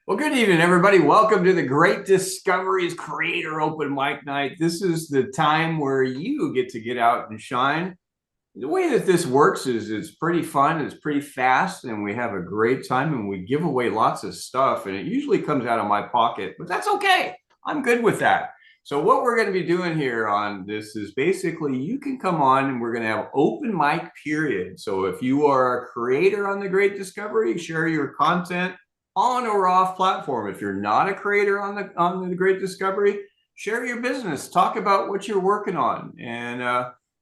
Well, good evening, everybody. Welcome to the Great Discoveries Creator Open Mic Night. This is the time where you get to get out and shine. The way that this works is it's pretty fun, it's pretty fast, and we have a great time and we give away lots of stuff. And it usually comes out of my pocket, but that's okay. I'm good with that. So, what we're going to be doing here on this is basically you can come on and we're going to have open mic period. So, if you are a creator on the Great Discovery, share your content on or off platform. If you're not a creator on the Great Discovery, share your business, talk about what you're working on. And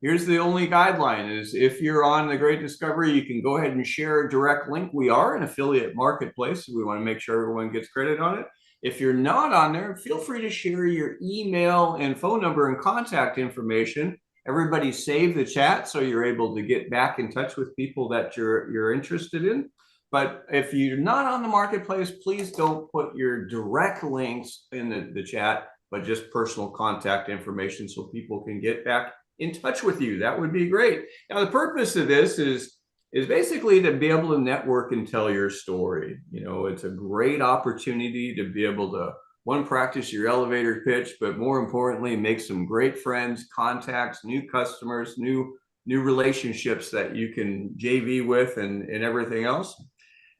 here's the only guideline is if you're on the Great Discovery, you can go ahead and share a direct link. We are an affiliate marketplace, so we want to make sure everyone gets credit on it. If you're not on there, feel free to share your email and phone number and contact information. Everybody save the chat so you're able to get back in touch with people that you're interested in. But if you're not on the marketplace, please don't put your direct links in the chat, but just personal contact information so people can get back in touch with you. That would be great. Now, the purpose of this is basically to be able to network and tell your story. You know, it's a great opportunity to be able to one, practice your elevator pitch, but more importantly, make some great friends, contacts, new customers, new relationships that you can JV with and everything else.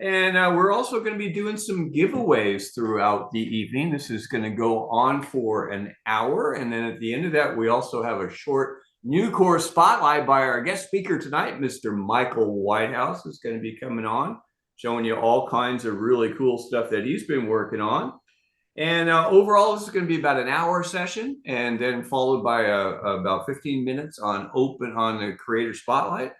And we're also going to be doing some giveaways throughout the evening. This is going to go on for an hour. And then at the end of that, we also have a short new course spotlight by our guest speaker tonight, Mr. Michael Whitehouse, is going to be coming on, showing you all kinds of really cool stuff that he's been working on. And overall, this is going to be about an hour session, and then followed by about 15 minutes on the Creator Spotlight.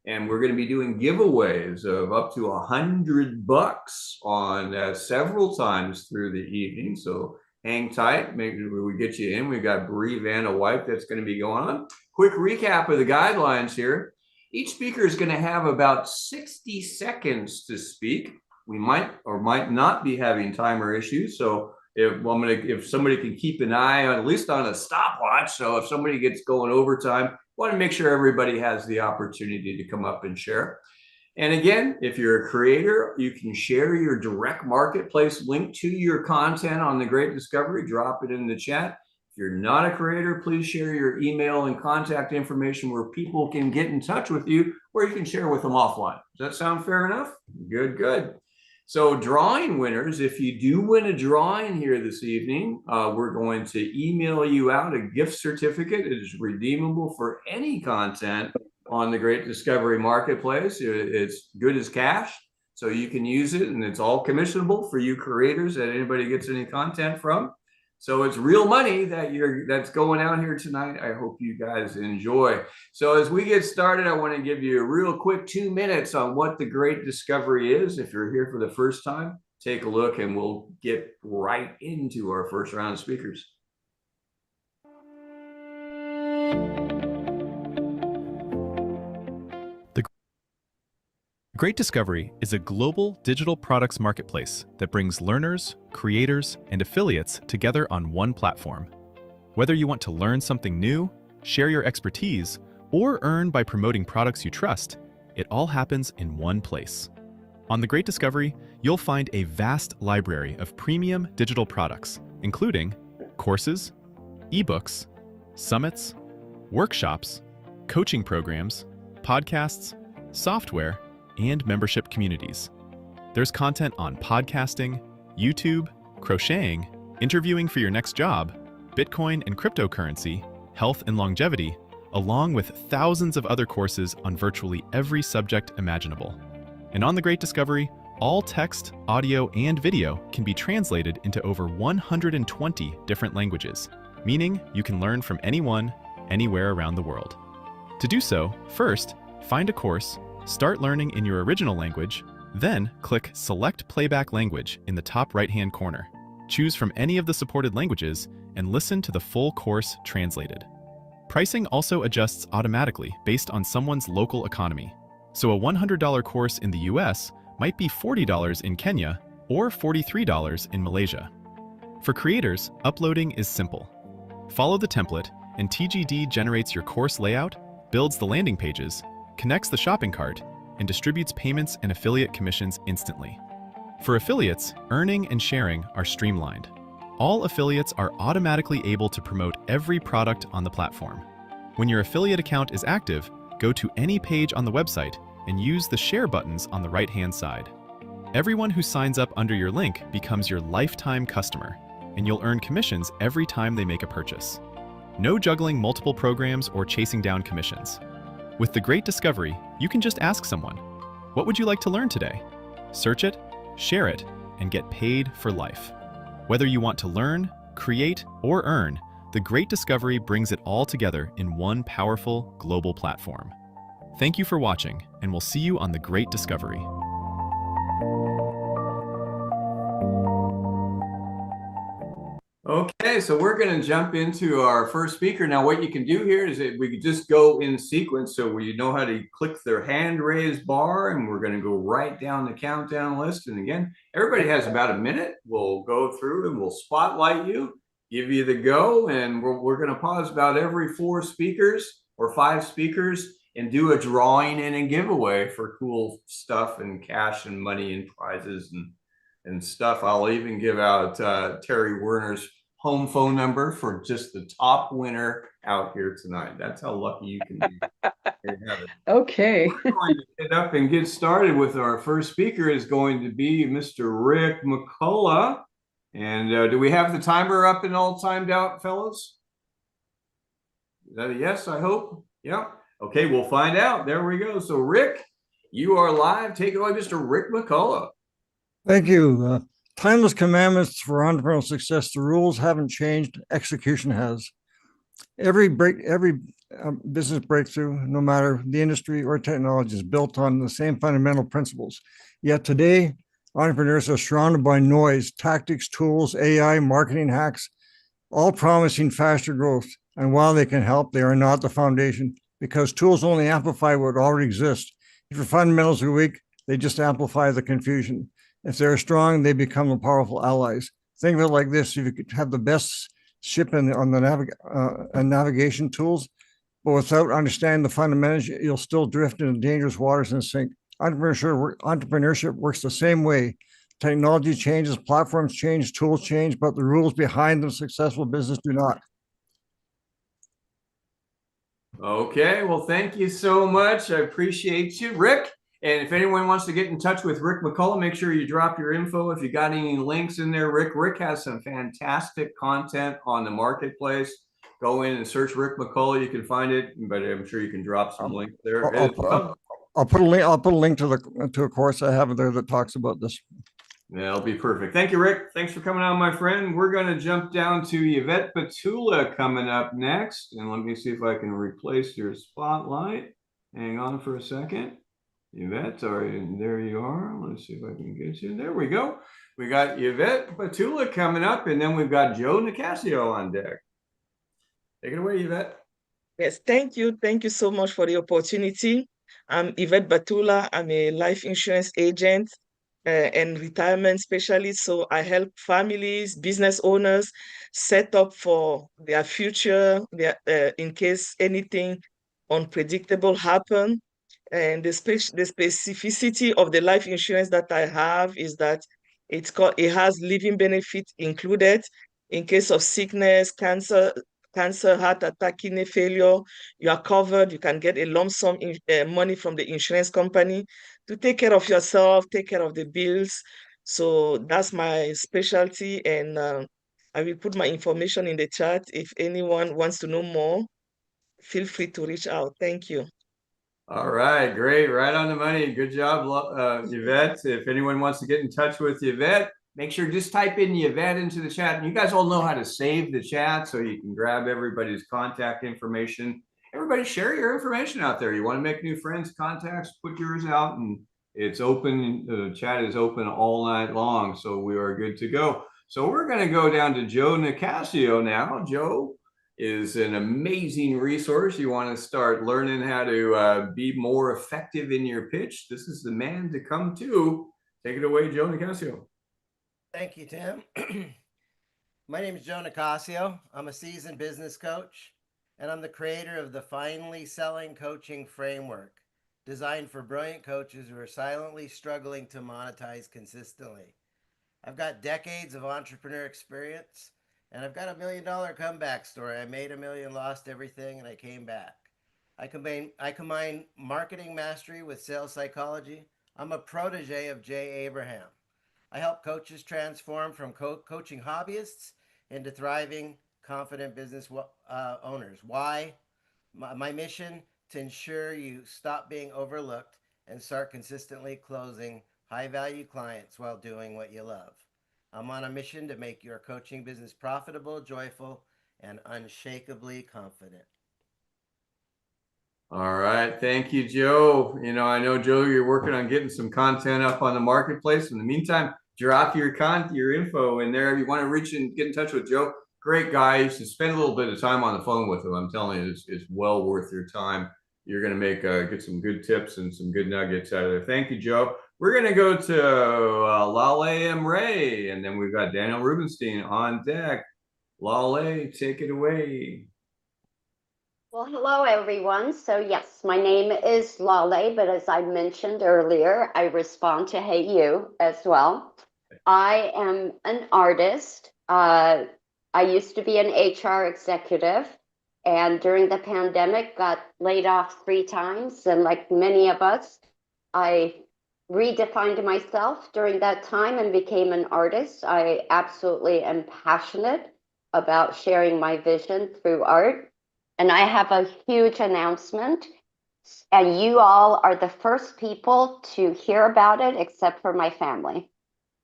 And we're going to be doing giveaways of up to $100 on several times through the evening. So hang tight. Maybe we get you in. We've got Brie Vanna White that's going to be going on. Quick recap of the guidelines here. Each speaker is going to have about 60 seconds to speak. We might or might not be having timer issues. So if somebody can keep an eye on, at least on a stopwatch. So if somebody gets going overtime, want to make sure everybody has the opportunity to come up and share. And again, if you're a creator, you can share your direct marketplace link to your content on the Great Discovery, drop it in the chat. If you're not a creator, please share your email and contact information where people can get in touch with you, or you can share with them offline. Does that sound fair enough? Good, good. So drawing winners, if you do win a drawing here this evening, we're going to email you out a gift certificate. It is redeemable for any content on the Great Discovery Marketplace. It's good as cash, so you can use it, and it's all commissionable for you creators that anybody gets any content from. So it's real money that's going out here tonight. I hope you guys enjoy. So as we get started, I want to give you a real quick 2 minutes on what the Great Discovery is. If you're here for the first time, take a look and we'll get right into our first round of speakers. Great Discovery is a global digital products marketplace that brings learners, creators, and affiliates together on one platform. Whether you want to learn something new, share your expertise, or earn by promoting products you trust, it all happens in one place. On the Great Discovery, you'll find a vast library of premium digital products, including courses, ebooks, summits, workshops, coaching programs, podcasts, software, and membership communities. There's content on podcasting, YouTube, crocheting, interviewing for your next job, Bitcoin and cryptocurrency, health and longevity, along with thousands of other courses on virtually every subject imaginable. And on the Great Discovery, all text, audio, and video can be translated into over 120 different languages, meaning you can learn from anyone, anywhere around the world. To do so, first, find a course, start learning in your original language, then click Select Playback Language in the top right-hand corner. Choose from any of the supported languages and listen to the full course translated. Pricing also adjusts automatically based on someone's local economy. So a $100 course in the US might be $40 in Kenya or $43 in Malaysia. For creators, uploading is simple. Follow the template and TGD generates your course layout, builds the landing pages, connects the shopping cart, and distributes payments and affiliate commissions instantly. For affiliates, earning and sharing are streamlined. All affiliates are automatically able to promote every product on the platform. When your affiliate account is active, go to any page on the website and use the share buttons on the right-hand side. Everyone who signs up under your link becomes your lifetime customer, and you'll earn commissions every time they make a purchase. No juggling multiple programs or chasing down commissions. With the Great Discovery, you can just ask someone, "What would you like to learn today?" Search it, share it, and get paid for life. Whether you want to learn, create, or earn, the Great Discovery brings it all together in one powerful global platform. Thank you for watching, and we'll see you on the Great Discovery. Okay, so we're going to jump into our first speaker. Now, what you can do here is that we could just go in sequence. So we know how to click their hand raised bar, and we're going to go right down the countdown list. And again, everybody has about a minute. We'll go through and we'll spotlight you, give you the go, and we're going to pause about every 4 speakers or 5 speakers and do a drawing and a giveaway for cool stuff and cash and money and prizes and stuff. I'll even give out Terry Werner's home phone number for just the top winner out here tonight. That's how lucky you can be. Okay. We're going to get up and get started with our first speaker is going to be Mr. Rick McCullough. And do we have the timer up and all timed out, fellas? Is that a yes, I hope? Yeah. Okay, we'll find out. There we go. So Rick, you are live. Take it away, Mr. Rick McCullough. Thank you. Timeless commandments for entrepreneurial success. The rules haven't changed. Execution has. Every business breakthrough, no matter the industry or technology, is built on the same fundamental principles. Yet today, entrepreneurs are surrounded by noise, tactics, tools, AI, marketing hacks, all promising faster growth. And while they can help, they are not the foundation because tools only amplify what already exists. If your fundamentals are weak, they just amplify the confusion. If they're strong, they become the powerful allies. Think of it like this: if you could have the best ship on the navigation tools, but without understanding the fundamentals, you'll still drift into dangerous waters and sink. Entrepreneurship works the same way. Technology changes, platforms change, tools change, but the rules behind the successful business do not. Okay, well, thank you so much. I appreciate you, Rick. And if anyone wants to get in touch with Rick McCullough, make sure you drop your info. If you got any links in there, Rick has some fantastic content on the marketplace. Go in and search Rick McCullough. You can find it, but I'm sure you can drop some links there. I'll put a link to a course I have there that talks about this. That'll be perfect. Thank you, Rick. Thanks for coming on, my friend. We're going to jump down to Yvette Petula coming up next. And let me see if I can replace your spotlight. Hang on for a second. Yvette, there you are. Let's see if I can get you. There we go. We got Yvette Petula coming up, and then we've got Joe Nicasio on deck. Take it away, Yvette. Yes, thank you. Thank you so much for the opportunity. I'm Yvette Petula. I'm a life insurance agent and retirement specialist. So I help families, business owners set up for their future in case anything unpredictable happen. And the specificity of the life insurance that I have is that it has living benefit included in case of sickness, cancer, heart attack, kidney failure. You are covered. You can get a lump sum money from the insurance company to take care of yourself, take care of the bills. So that's my specialty, and I will put my information in the chat. If anyone wants to know more, feel free to reach out. Thank you. All right, great. Right on the money. Good job, Yvette. If anyone wants to get in touch with Yvette, make sure just type in Yvette into the chat. And you guys all know how to save the chat so you can grab everybody's contact information. Everybody share your information out there. You want to make new friends, contacts, put yours out, and it's open. The chat is open all night long, so we are good to go. So we're going to go down to Joe Nicasio now. Joe is an amazing resource. You want to start learning how to be more effective in your pitch. This is the man to come to. Take it away, Joe Nicasio. Thank you, Tim. My name is Joe Nicasio. I'm a seasoned business coach, and I'm the creator of the Finally Selling Coaching Framework. designed for brilliant coaches who are silently struggling to monetize consistently. I've got decades of entrepreneur experience, and I've got $1 million comeback story. I made $1 million, lost everything, and I came back. I combine marketing mastery with sales psychology. I'm a protege of Jay Abraham. I help coaches transform from coaching hobbyists into thriving, confident business owners. Why? My mission, to ensure you stop being overlooked and start consistently closing high-value clients while doing what you love. I'm on a mission to make your coaching business profitable, joyful, and unshakably confident. All right. Thank you, Joe. You know, I know, Joe, you're working on getting some content up on the marketplace. In the meantime, drop your info in there. If you want to reach and get in touch with Joe, great guy. You should spend a little bit of time on the phone with him. I'm telling you, it's well worth your time. You're going to make get some good tips and some good nuggets out of there. Thank you, Joe. We're going to go to Lale M. Ray, and then we've got Daniel Rubenstein on deck. Lale, take it away. Well, hello, everyone. So yes, my name is Lale, but as I mentioned earlier, I respond to Hey You as well. I am an artist. I used to be an HR executive, and during the pandemic got laid off 3 times. And like many of us, I redefined myself during that time and became an artist. I absolutely am passionate about sharing my vision through art. And I have a huge announcement, and you all are the first people to hear about it, except for my family.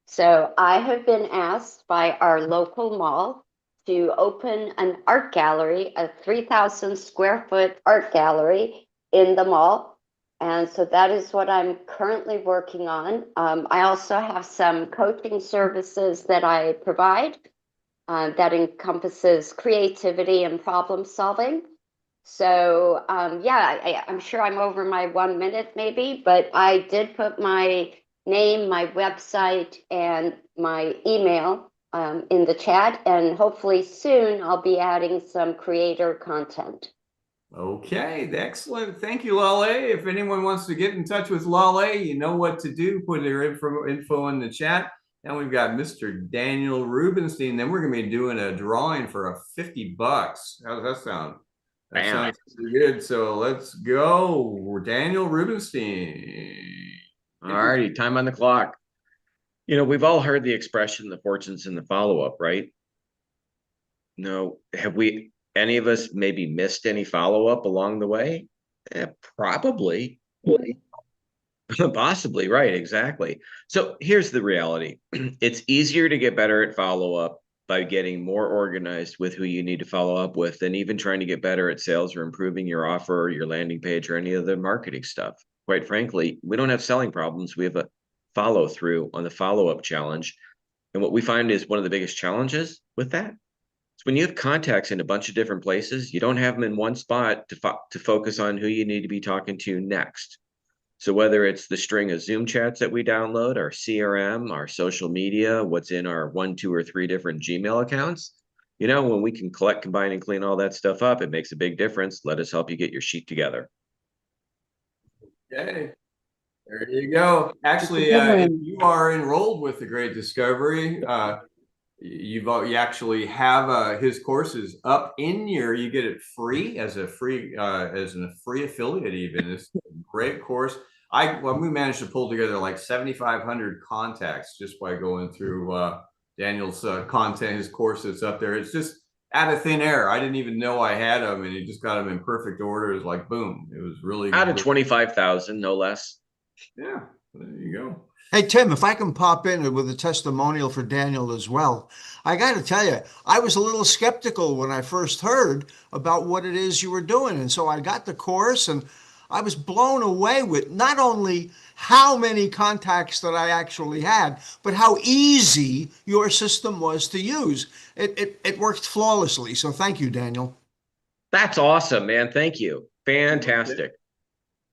So I have been asked by our local mall to open an art gallery, a 3,000 square foot art gallery in the mall. And so that is what I'm currently working on. I also have some coaching services that I provide. That encompasses creativity and problem solving. So yeah, I'm sure I'm over my 1 minute maybe, but I did put my name, my website, and my email in the chat, and hopefully soon I'll be adding some creator content. Okay, excellent. Thank you, Lale. If anyone wants to get in touch with Lale, you know what to do. Put their info in the chat. And we've got Mr. Daniel Rubenstein. Then we're going to be doing a drawing for $50. How does that sound? That sounds pretty good. So let's go. We're Daniel Rubenstein. All righty, time on the clock. You know, we've all heard the expression, the fortune's in the follow-up, right? No, have we, any of us maybe missed any follow-up along the way? Probably. Possibly, right, exactly. So here's the reality. It's easier to get better at follow-up by getting more organized with who you need to follow up with than even trying to get better at sales or improving your offer or your landing page or any other marketing stuff. Quite frankly, we don't have selling problems. We have a follow-through on the follow-up challenge. And what we find is one of the biggest challenges with that is when you have contacts in a bunch of different places, you don't have them in one spot to focus on who you need to be talking to next. So whether it's the string of Zoom chats that we download, our CRM, our social media, what's in our 1, 2, or 3 different Gmail accounts, you know, when we can collect, combine, and clean all that stuff up, it makes a big difference. Let us help you get your sheet together. Okay, there you go. Actually, if you are enrolled with the Great Discovery, you actually have his courses up in you get it free as a free affiliate. Even it's a great course. We managed to pull together like 7,500 contacts just by going through Daniel's content, his course that's up there. It's just out of thin air. I didn't even know I had them, and he just got them in perfect order. It was like boom. It was really out of 25,000, no less. Yeah, there you go. Hey, Tim, if I can pop in with a testimonial for Daniel as well. I got to tell you, I was a little skeptical when I first heard about what it is you were doing. And so I got the course and I was blown away with not only how many contacts that I actually had, but how easy your system was to use. It worked flawlessly. So thank you, Daniel. That's awesome, man. Thank you. Fantastic.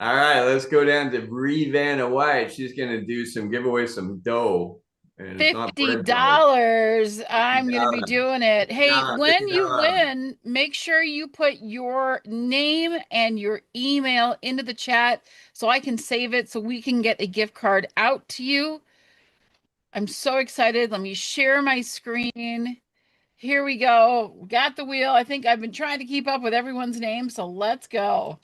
All right, let's go down to Bree Vanna White. She's going to give away some dough. And it's not bread $50. I'm going to be $50. doing it. Hey, Yeah, when you $50. win, make sure you put your name and your email into the chat so I can save it so we can get a gift card out to you. I'm so excited. Let me share my screen. Here we go. Got the wheel. I think I've been trying to keep up with everyone's name, so let's go.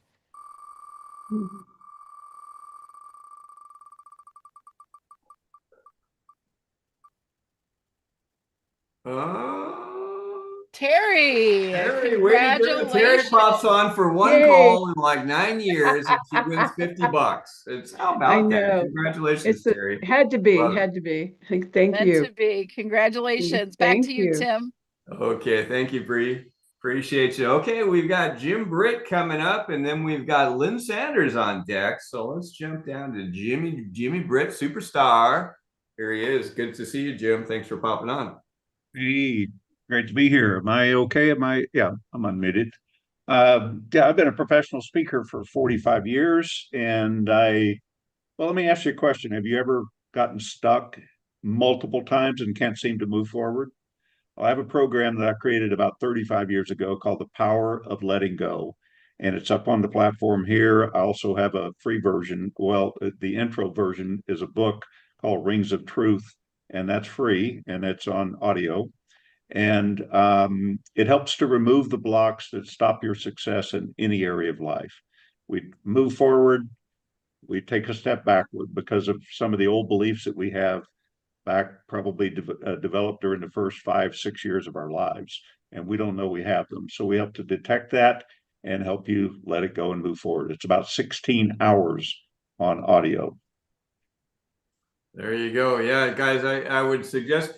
Terry, Terry, way to go. Terry congratulations. pops on for one Yay. call in like 9 years and she wins $50. It's how I about that? know. Congratulations, Terry. Had to be, Love it. had to be. Thank Meant you. to be. Congratulations. Back Thank to you, you. Tim. Okay, thank you, Bree. Appreciate you. Okay, we've got Jim Britt coming up, and then we've got Lynn Sanders on deck. So let's jump down to Jimmy Britt, superstar. Here he is. Good to see you, Jim. Thanks for popping on. Hey, great to be here. Am I okay? Yeah, I'm unmuted. Yeah, I've been a professional speaker for 45 years, and well, let me ask you a question. Have you ever gotten stuck multiple times and can't seem to move forward? Well, I have a program that I created about 35 years ago called The Power of Letting Go, and it's up on the platform here. I also have a free version. Well, the intro version is a book called Rings of Truth, and that's free, and it's on audio. And it helps to remove the blocks that stop your success in any area of life. We move forward, we take a step backward because of some of the old beliefs that we have back probably developed during the first 5-6 years of our lives, and we don't know we have them. So we have to detect that and help you let it go and move forward. It's about 16 hours on audio. There you go. Yeah, guys, I would suggest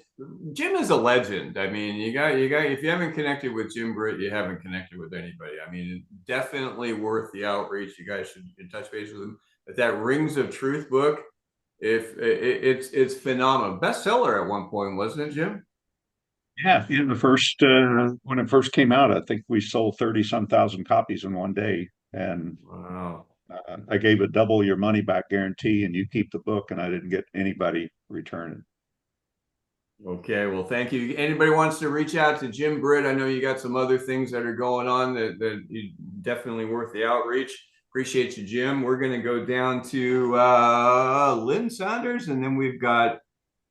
Jim is a legend. I mean, you got if you haven't connected with Jim Britt, you haven't connected with anybody. I mean, definitely worth the outreach. You guys should touch base with him. But that Rings of Truth book, if it's phenomenal. Bestseller at one point, wasn't it, Jim? Yeah, in the first when it first came out, I think we sold 30-some thousand copies in one day. And wow. I gave a double your money back guarantee, and you keep the book, and I didn't get anybody return it. Okay, well, thank you. Anybody wants to reach out to Jim Britt? I know you got some other things that are going on that you definitely worth the outreach. Appreciate you, Jim. We're going to go down to Lynn Sanders, and then we've got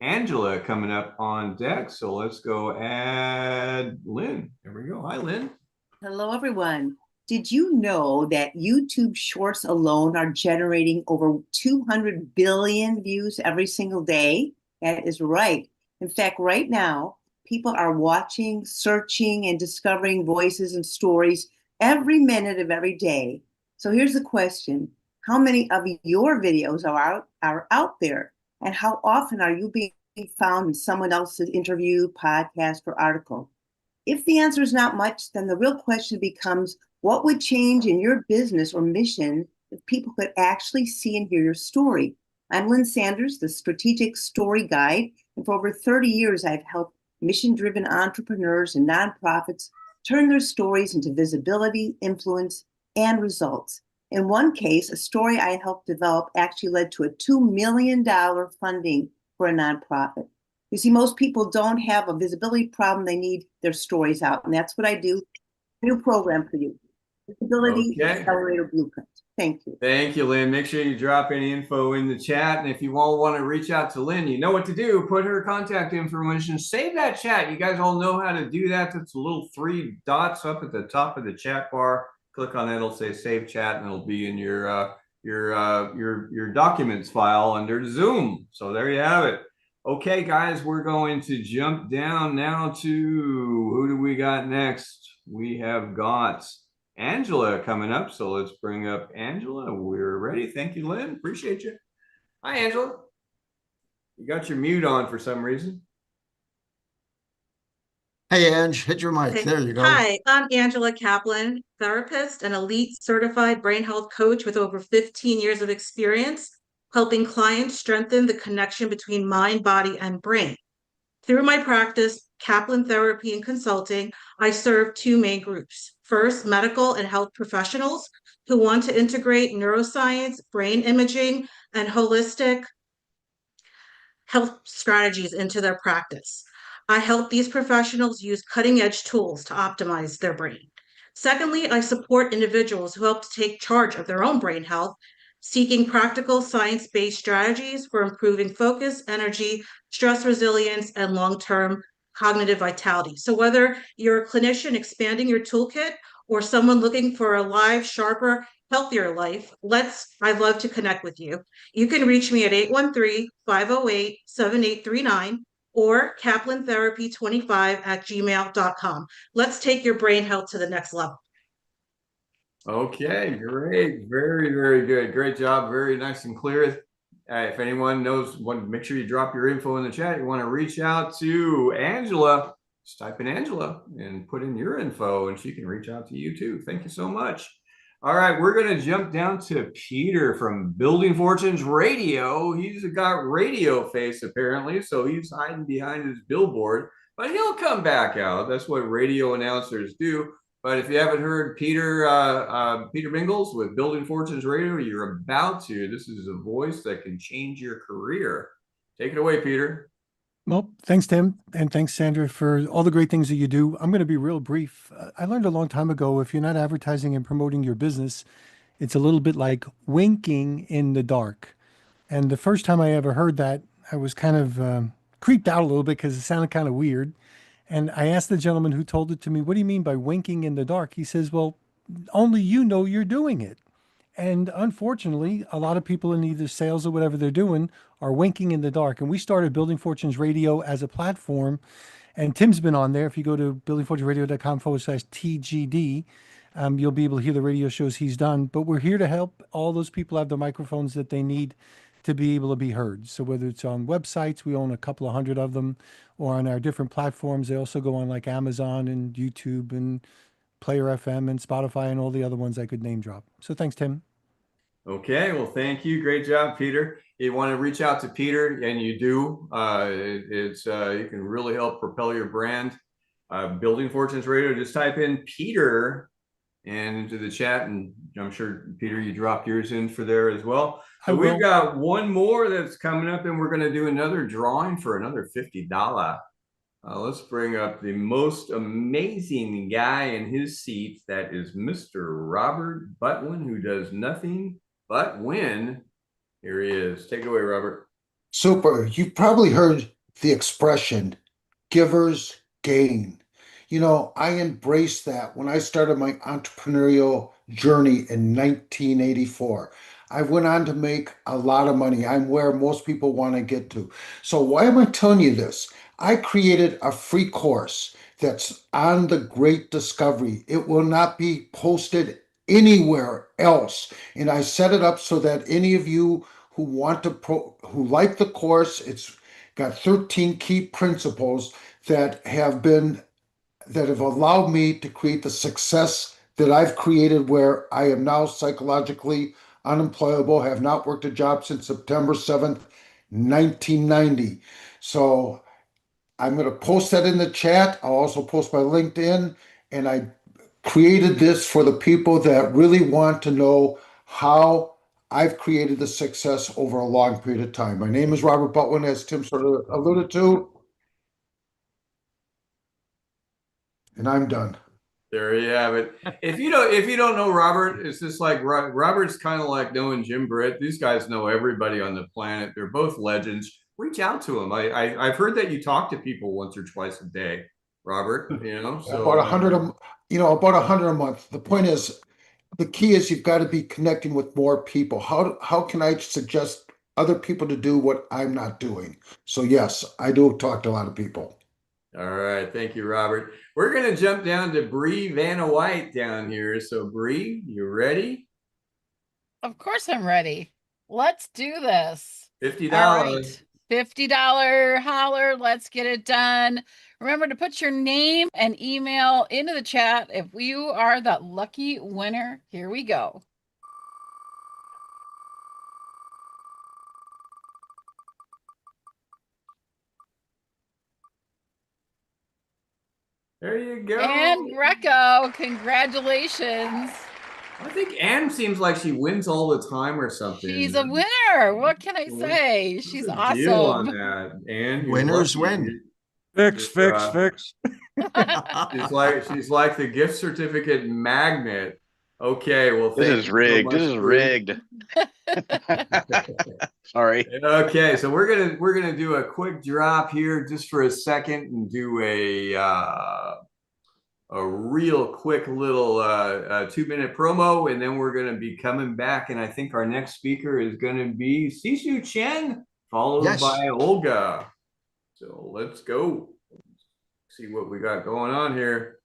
Angela coming up on deck. So let's go add Lynn. There we go. Hi, Lynn. Hello, everyone. Did you know that YouTube Shorts alone are generating over 200 billion views every single day? That is right. In fact, right now, people are watching, searching, and discovering voices and stories every minute of every day. So here's the question. How many of your videos are out there? And how often are you being found in someone else's interview, podcast, or article? If the answer is not much, then the real question becomes, what would change in your business or mission if people could actually see and hear your story? I'm Lynn Sanders, the Strategic Story Guide, and for over 30 years, I've helped mission-driven entrepreneurs and nonprofits turn their stories into visibility, influence, and results. In one case, a story I helped develop actually led to a $2 million funding for a nonprofit. You see, most people don't have a visibility problem. They need their stories out, and that's what I do. New program for you. Visibility Accelerator Blueprint. Thank you. Thank you, Lynn. Make sure you drop any info in the chat. And if you all want to reach out to Lynn, you know what to do. Put her contact information. Save that chat. You guys all know how to do that. That's a little 3 dots up at the top of the chat bar. Click on it. It'll say save chat, and it'll be in your documents file under Zoom. So there you have it. Okay, guys, we're going to jump down now to who do we got next? We have got Angela coming up. So let's bring up Angela. We're ready. Thank you, Lynn. Appreciate you. Hi, Angela. You got your mute on for some reason. Hey, Ange, hit your mic. There you go. Hi, I'm Angela Kaplan, therapist and elite certified brain health coach with over 15 years of experience helping clients strengthen the connection between mind, body, and brain. Through my practice, Kaplan Therapy and Consulting, I serve 2 main groups. First, medical and health professionals who want to integrate neuroscience, brain imaging, and holistic health strategies into their practice. I help these professionals use cutting-edge tools to optimize their brain. Secondly, I support individuals who help to take charge of their own brain health, seeking practical science-based strategies for improving focus, energy, stress resilience, and long-term cognitive vitality. So whether you're a clinician expanding your toolkit or someone looking for a live, sharper, healthier life, I'd love to connect with you. You can reach me at 813-508-7839 or kaplantherapy25@gmail.com. Let's take your brain health to the next level. Okay, great. Very, very good. Great job. Very nice and clear. If anyone knows, make sure you drop your info in the chat. You want to reach out to Angela, just type in Angela and put in your info and she can reach out to you too. Thank you so much. All right, we're going to jump down to Peter from Building Fortunes Radio. He's got radio face apparently, so he's hiding behind his billboard, but he'll come back out. That's what radio announcers do. But if you haven't heard Peter Mingles with Building Fortunes Radio, you're about to. This is a voice that can change your career. Take it away, Peter. Well, thanks, Tim, and thanks, Sandra, for all the great things that you do. I'm going to be real brief. I learned a long time ago, if you're not advertising and promoting your business, it's a little bit like winking in the dark. And the first time I ever heard that, I was kind of creeped out a little bit because it sounded kind of weird. And I asked the gentleman who told it to me, what do you mean by winking in the dark? He says, well, only you know you're doing it. And unfortunately, a lot of people in either sales or whatever they're doing are winking in the dark. And we started Building Fortunes Radio as a platform. And Tim's been on there. If you go to buildingfortunesradio.com/TGD, you'll be able to hear the radio shows he's done. But we're here to help all those people have the microphones that they need to be able to be heard. So whether it's on websites, we own a couple of hundred of them, or on our different platforms. They also go on like Amazon and YouTube and Player FM and Spotify and all the other ones I could name drop. So thanks, Tim. Okay, well, thank you. Great job, Peter. You want to reach out to Peter, and you do. You can really help propel your brand. Building Fortunes Radio, just type in Peter and into the chat, and I'm sure, Peter, you dropped yours in for there as well. So we've got one more that's coming up, and we're going to do another drawing for another $50. Let's bring up the most amazing guy in his seat. That is Mr. Robert Butwin, who does nothing but win. Here he is. Take it away, Robert. Super. You've probably heard the expression, givers gain. You know, I embraced that when I started my entrepreneurial journey in 1984. I went on to make a lot of money. I'm where most people want to get to. So why am I telling you this? I created a free course that's on the Great Discovery. It will not be posted anywhere else. And I set it up so that any of you who want to who like the course, it's got 13 key principles that have allowed me to create the success that I've created, where I am now psychologically unemployable, have not worked a job since September 7th, 1990. So I'm going to post that in the chat. I'll also post my LinkedIn, and I created this for the people that really want to know how I've created the success over a long period of time. My name is Robert Butwin, as Tim sort of alluded to, and I'm done. There you have it. If you don't know Robert, it's just like Robert's kind of like knowing Jim Britt. These guys know everybody on the planet. They're both legends. Reach out to them. I've heard that you talk to people once or twice a day, Robert. So about 100 a month. The point is, the key is you've got to be connecting with more people. How can I suggest other people to do what I'm not doing? So yes, I do talk to a lot of people. All right, thank you, Robert. We're going to jump down to Bree Vanna White down here. So Bree, you ready? Of course I'm ready. Let's do this. $50. All right. $50 holler. Let's get it done. Remember to put your name and email into the chat if you are the lucky winner. Here we go. There you go. And Greco, congratulations. I think Anne seems like she wins all the time or something. She's a winner. What can I say? She's What's the deal on awesome. that? Anne, you're Winners lucky. win. Fix. She's like the gift certificate magnet. Okay, well, This thank is you so rigged. much, This is Bruce. rigged. Sorry. Okay, so we're gonna do a quick drop here just for a second and do a real quick little 2-minute promo, and then we're gonna be coming back, and I think our next speaker is gonna be Sishu Chen, followed Yes. by Olga. So let's go see what we got going on here.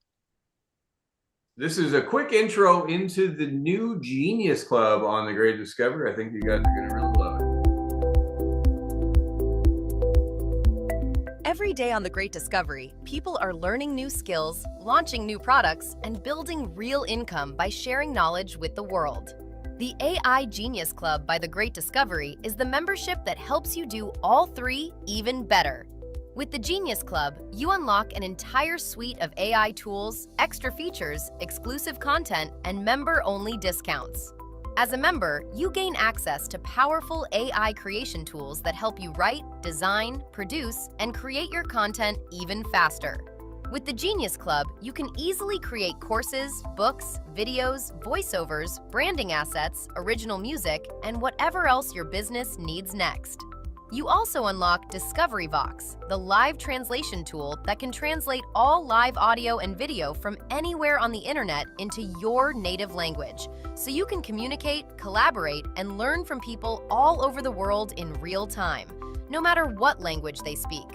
This is a quick intro into the new Genius Club on the Great Discovery. I think you guys are gonna really love it. Every day on The Great Discovery, people are learning new skills, launching new products, and building real income by sharing knowledge with the world. The AI Genius Club by The Great Discovery is the membership that helps you do all three even better. With the Genius Club, you unlock an entire suite of AI tools, extra features, exclusive content, and member-only discounts. As a member, you gain access to powerful AI creation tools that help you write, design, produce, and create your content even faster. With the Genius Club, you can easily create courses, books, videos, voiceovers, branding assets, original music, and whatever else your business needs next. You also unlock Discovery Vox, the live translation tool that can translate all live audio and video from anywhere on the internet into your native language, so you can communicate, collaborate, and learn from people all over the world in real time, no matter what language they speak.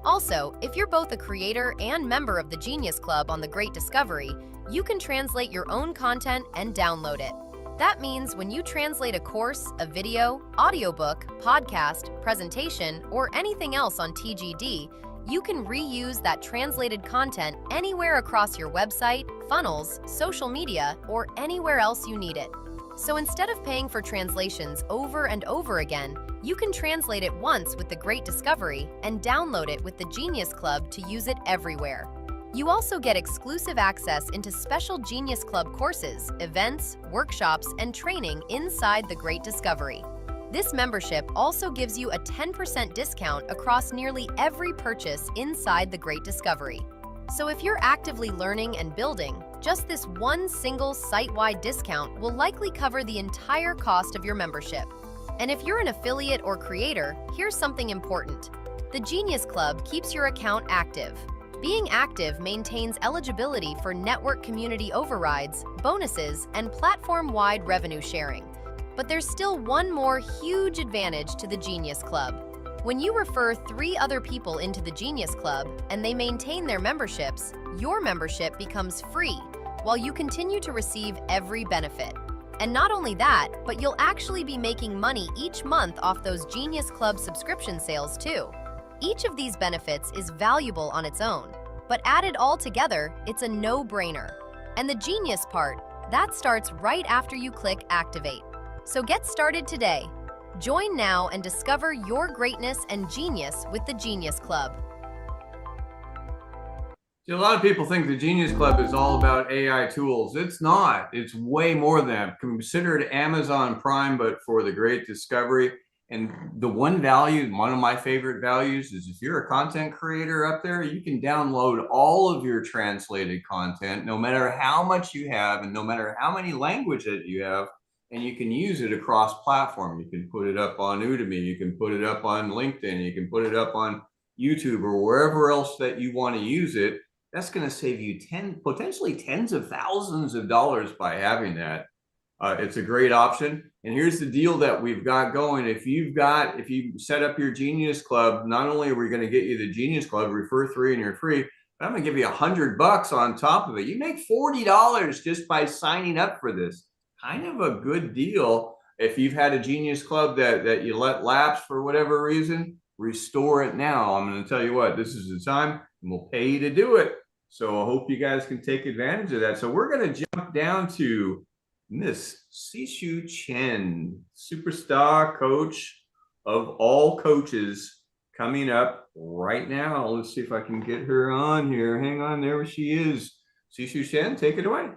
Also, if you're both a creator and member of the Genius Club on The Great Discovery, you can translate your own content and download it. That means when you translate a course, a video, audiobook, podcast, presentation, or anything else on TGD, you can reuse that translated content anywhere across your website, funnels, social media, or anywhere else you need it. So instead of paying for translations over and over again, you can translate it once with The Great Discovery and download it with the Genius Club to use it everywhere. You also get exclusive access into special Genius Club courses, events, workshops, and training inside The Great Discovery. This membership also gives you a 10% discount across nearly every purchase inside The Great Discovery. So if you're actively learning and building, just this one single site-wide discount will likely cover the entire cost of your membership. And if you're an affiliate or creator, here's something important. The Genius Club keeps your account active. Being active maintains eligibility for network community overrides, bonuses, and platform-wide revenue sharing. But there's still one more huge advantage to the Genius Club. When you refer 3 other people into the Genius Club and they maintain their memberships, your membership becomes free, while you continue to receive every benefit. And not only that, but you'll actually be making money each month off those Genius Club subscription sales too. Each of these benefits is valuable on its own, but added all together, it's a no-brainer. And the genius part, that starts right after you click Activate. So get started today. Join now and discover your greatness and genius with the Genius Club. See, a lot of people think the Genius Club is all about AI tools. It's not. It's way more than that. Consider it Amazon Prime, but for the Great Discovery. And the one value, one of my favorite values, is if you're a content creator up there, you can download all of your translated content, no matter how much you have and no matter how many languages you have, and you can use it across platform. You can put it up on Udemy, you can put it up on LinkedIn, you can put it up on YouTube or wherever else that you want to use it. That's going to save you potentially tens of thousands of dollars by having that. It's a great option. And here's the deal that we've got going. If you set up your Genius Club, not only are we going to get you the Genius Club, refer 3 and you're free, but I'm going to give you $100 on top of it. You make $40 just by signing up for this. Kind of a good deal. If you've had a Genius Club that you let lapse for whatever reason, restore it now. I'm going to tell you what, this is the time, and we'll pay you to do it. So I hope you guys can take advantage of that. So we're going to jump down to Miss Sishu Chen, superstar coach of all coaches, coming up right now. Let's see if I can get her on here. Hang on, there she is. Sishu Chen, take it away.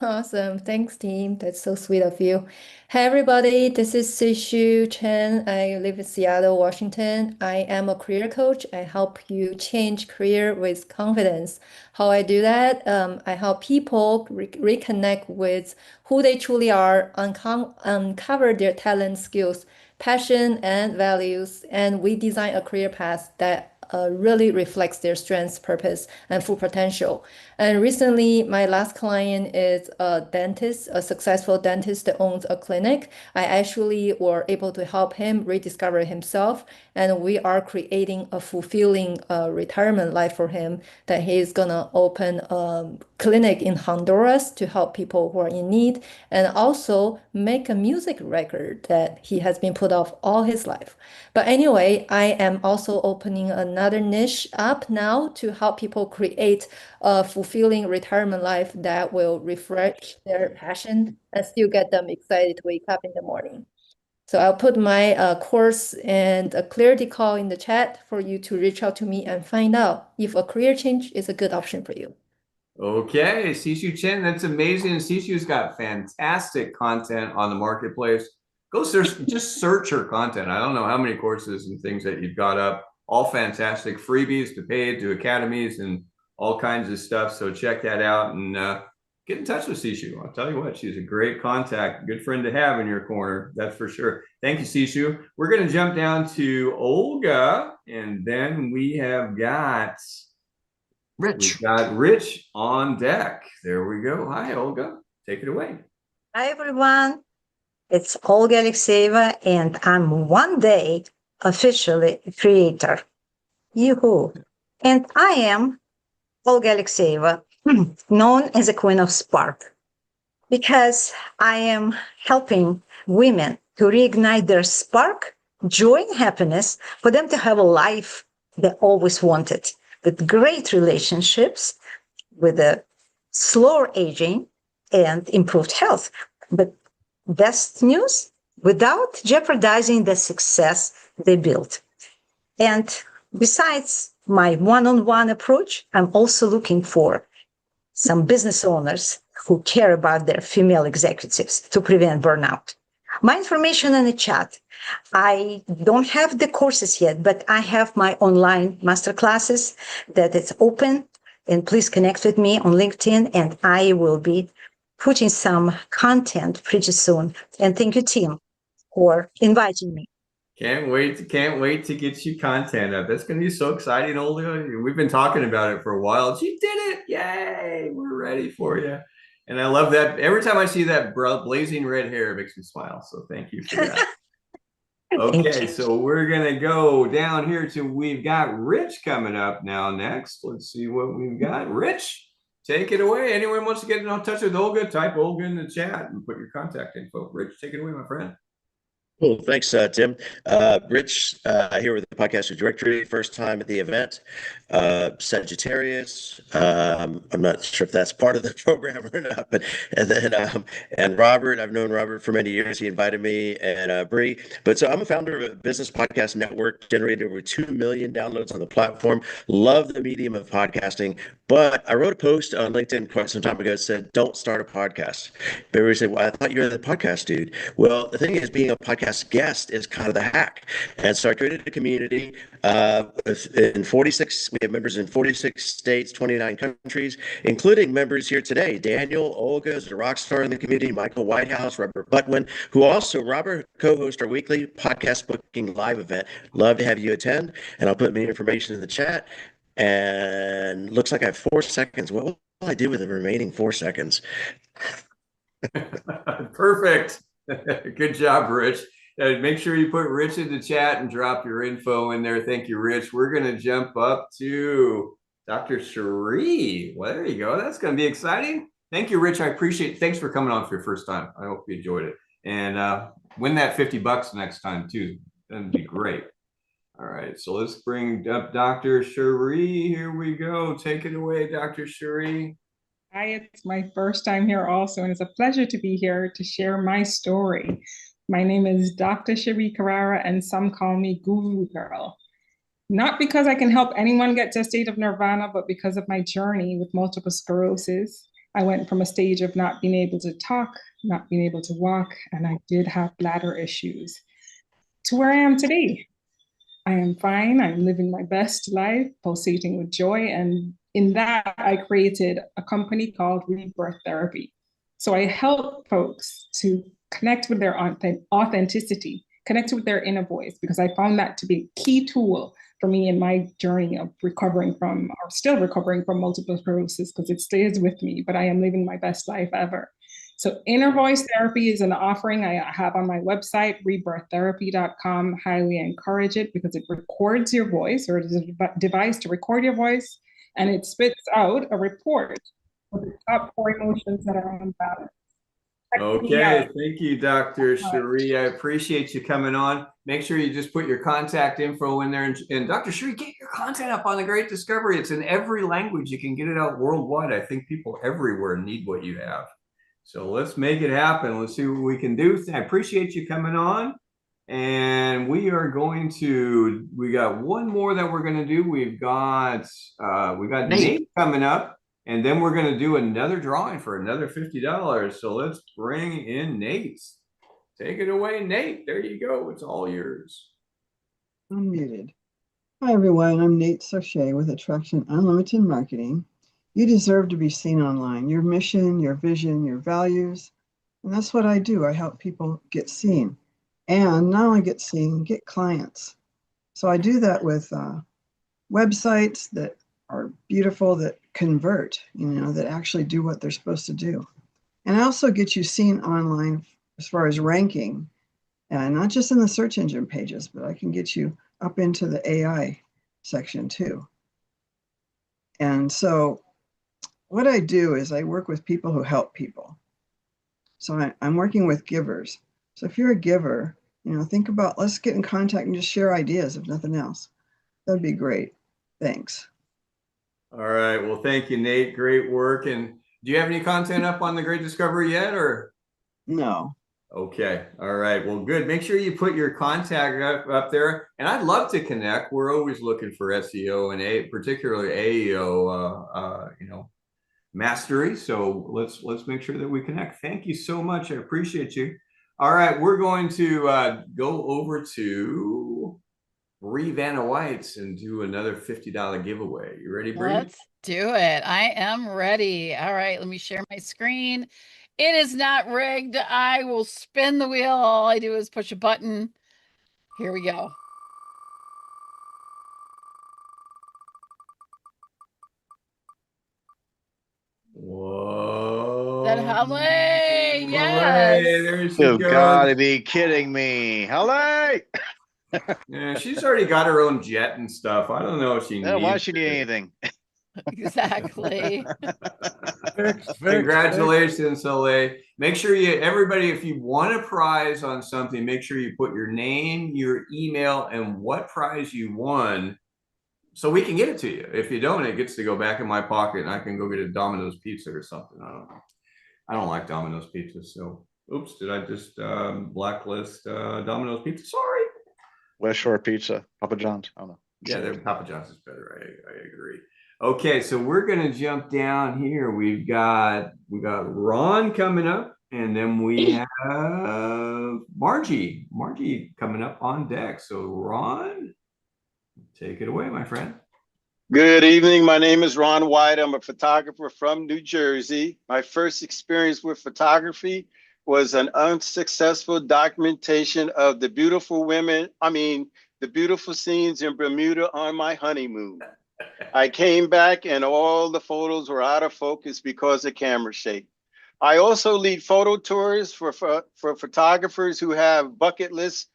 Awesome. Thanks, team. That's so sweet of you. Hey, everybody. This is Sishu Chen. I live in Seattle, Washington. I am a career coach. I help you change career with confidence. How I do that? I help people reconnect with who they truly are, uncover their talent, skills, passion, and values, and we design a career path that really reflects their strengths, purpose, and full potential. And recently, my last client is a dentist, a successful dentist that owns a clinic. I actually were able to help him rediscover himself, and we are creating a fulfilling retirement life for him. That he is gonna open a clinic in Honduras to help people who are in need, and also make a music record that he has been put off all his life. But anyway, I am also opening another niche up now to help people create a fulfilling retirement life that will refresh their passion and still get them excited to wake up in the morning. So I'll put my course and a clarity call in the chat for you to reach out to me and find out if a career change is a good option for you. Okay, Sishu Chen, that's amazing. Sishu's got fantastic content on the marketplace. Go search, just search her content. I don't know how many courses and things that you've got up, all fantastic, freebies to paid to academies and all kinds of stuff. So check that out and get in touch with Sishu. I'll tell you what, she's a great contact, good friend to have in your corner, that's for sure. Thank you, Sishu. We're going to jump down to Olga, and then we have got Rich. We've got Rich on deck. There we go. Hi, Olga. Take it away. Hi, everyone. It's Olga Alexeyeva, and I'm one day officially a creator. Yoo-hoo. And I am Olga Alexeyeva, known as the Queen of Spark, because I am helping women to reignite their spark, joy, and happiness for them to have a life they always wanted, with great relationships, with a slower aging and improved health. But best news, without jeopardizing the success they built. And besides my one-on-one approach, I'm also looking for some business owners who care about their female executives to prevent burnout. My information in the chat. I don't have the courses yet, but I have my online masterclasses that it's open, and please connect with me on LinkedIn, and I will be putting some content pretty soon. And thank you, team, for inviting me. Can't wait to get you content up. That's going to be so exciting, Olga. We've been talking about it for a while. She did it. Yay. We're ready for you. And I love that. Every time I see that blazing red hair, it makes me smile. So thank you for that. Okay, so we're going to go down here to, we've got Rich coming up now next. Let's see what we've got. Rich, take it away. Anyone wants to get in touch with Olga, type Olga in the chat and put your contact info. Rich, take it away, my friend. Cool. Thanks, Tim. Rich, here with the Podcast Directory, first time at the event. Sagittarius. I'm not sure if that's part of the program or not, but and Robert. I've known Robert for many years. He invited me, and Bree. But so I'm a founder of a business podcast network, generated over 2 million downloads on the platform. Love the medium of podcasting. But I wrote a post on LinkedIn quite some time ago that said, don't start a podcast. Everybody said, well, I thought you were the podcast dude. Well, the thing is, being a podcast guest is kind of the hack. And so I created a community in 46, we have members in 46 states, 29 countries, including members here today. Daniel, Olga is a rock star in the community, Michael Whitehouse, Robert Butwin, who also, Robert, co-hosts our weekly podcast booking live event. Love to have you attend. And I'll put my information in the chat. And looks like I have 4 seconds. What will I do with the remaining 4 seconds? Perfect. Good job, Rich. Make sure you put Rich in the chat and drop your info in there. Thank you, Rich. We're going to jump up to Dr. Cherie. Well, there you go. That's going to be exciting. Thank you, Rich. I appreciate it. Thanks for coming on for your first time. I hope you enjoyed it. And win that $50 next time, too. That'd be great. All right, so let's bring up Dr. Cherie. Here we go. Take it away, Dr. Cherie. Hi, it's my first time here also, and it's a pleasure to be here to share my story. My name is Dr. Cherie Carrara, and some call me Guru Girl. Not because I can help anyone get to a state of nirvana, but because of my journey with multiple sclerosis. I went from a stage of not being able to talk, not being able to walk, and I did have bladder issues, to where I am today. I am fine. I'm living my best life, pulsating with joy. And in that, I created a company called Rebirth Therapy. So I help folks to connect with their authenticity, connect with their inner voice, because I found that to be a key tool for me in my journey of recovering from, or still recovering from, multiple sclerosis, because it stays with me, but I am living my best life ever. So inner voice therapy is an offering I have on my website, rebirththerapy.com. Highly encourage it because it records your voice, or it is a device to record your voice, and it spits out a report of the top 4 emotions that are unbalanced. Okay, thank you, Dr. Cherie. I appreciate you coming on. Make sure you just put your contact info in there. And Dr. Cherie, get your content up on The Great Discovery. It's in every language. You can get it out worldwide. I think people everywhere need what you have. So let's make it happen. Let's see what we can do. I appreciate you coming on. And we are going to, we got one more that we're going to do. We've got Nate coming up. And then we're going to do another drawing for another $50. So let's bring in Nate. Take it away, Nate. There you go. It's all yours. Unmuted. Hi, everyone. I'm Nate Sochet with Attraction Unlimited Marketing. You deserve to be seen online. Your mission, your vision, your values. And that's what I do. I help people get seen. And not only get seen, get clients. So I do that with websites that are beautiful, that convert, that actually do what they're supposed to do. And I also get you seen online as far as ranking, and not just in the search engine pages, but I can get you up into the AI section too. And so what I do is I work with people who help people. So I'm working with givers. So if you're a giver, think about, let's get in contact and just share ideas, if nothing else. That'd be great. Thanks. All right. Well, thank you, Nate. Great work. And do you have any content up on The Great Discovery yet, or? No. Okay. All right. Well, good. Make sure you put your contact up there. And I'd love to connect. We're always looking for SEO and particularly AEO, mastery. So let's make sure that we connect. Thank you so much. I appreciate you. All right. We're going to go over to Bree Vanna Whites and do another $50 giveaway. You ready, Bree? Let's do it. I am ready. All right, let me share my screen. It is not rigged. I will spin the wheel. All I do is push a button. Here we go. Whoa. That Holly, yes. You've got to be kidding me. Holly! Yeah, she's already got her own jet and stuff. I don't know if she needs. Why does she need anything? Exactly. Congratulations, Soleil. Make sure everybody, if you want a prize on something, make sure you put your name, your email, and what prize you won, so we can get it to you. If you don't, it gets to go back in my pocket, and I can go get a Domino's pizza or something. I don't know. I don't like Domino's pizza, so oops, did I just blacklist Domino's pizza? Sorry. West Shore Pizza, Papa John's. I don't know. Yeah, Papa John's is better. I agree. Okay, so we're gonna jump down here. We got Ron coming up, and then we have Margie coming up on deck. So Ron, take it away, my friend. Good evening. My name is Ron White. I'm a photographer from New Jersey. My first experience with photography was an unsuccessful documentation of the beautiful scenes in Bermuda on my honeymoon. I came back and all the photos were out of focus because of camera shake. I also lead photo tours for photographers who have bucket list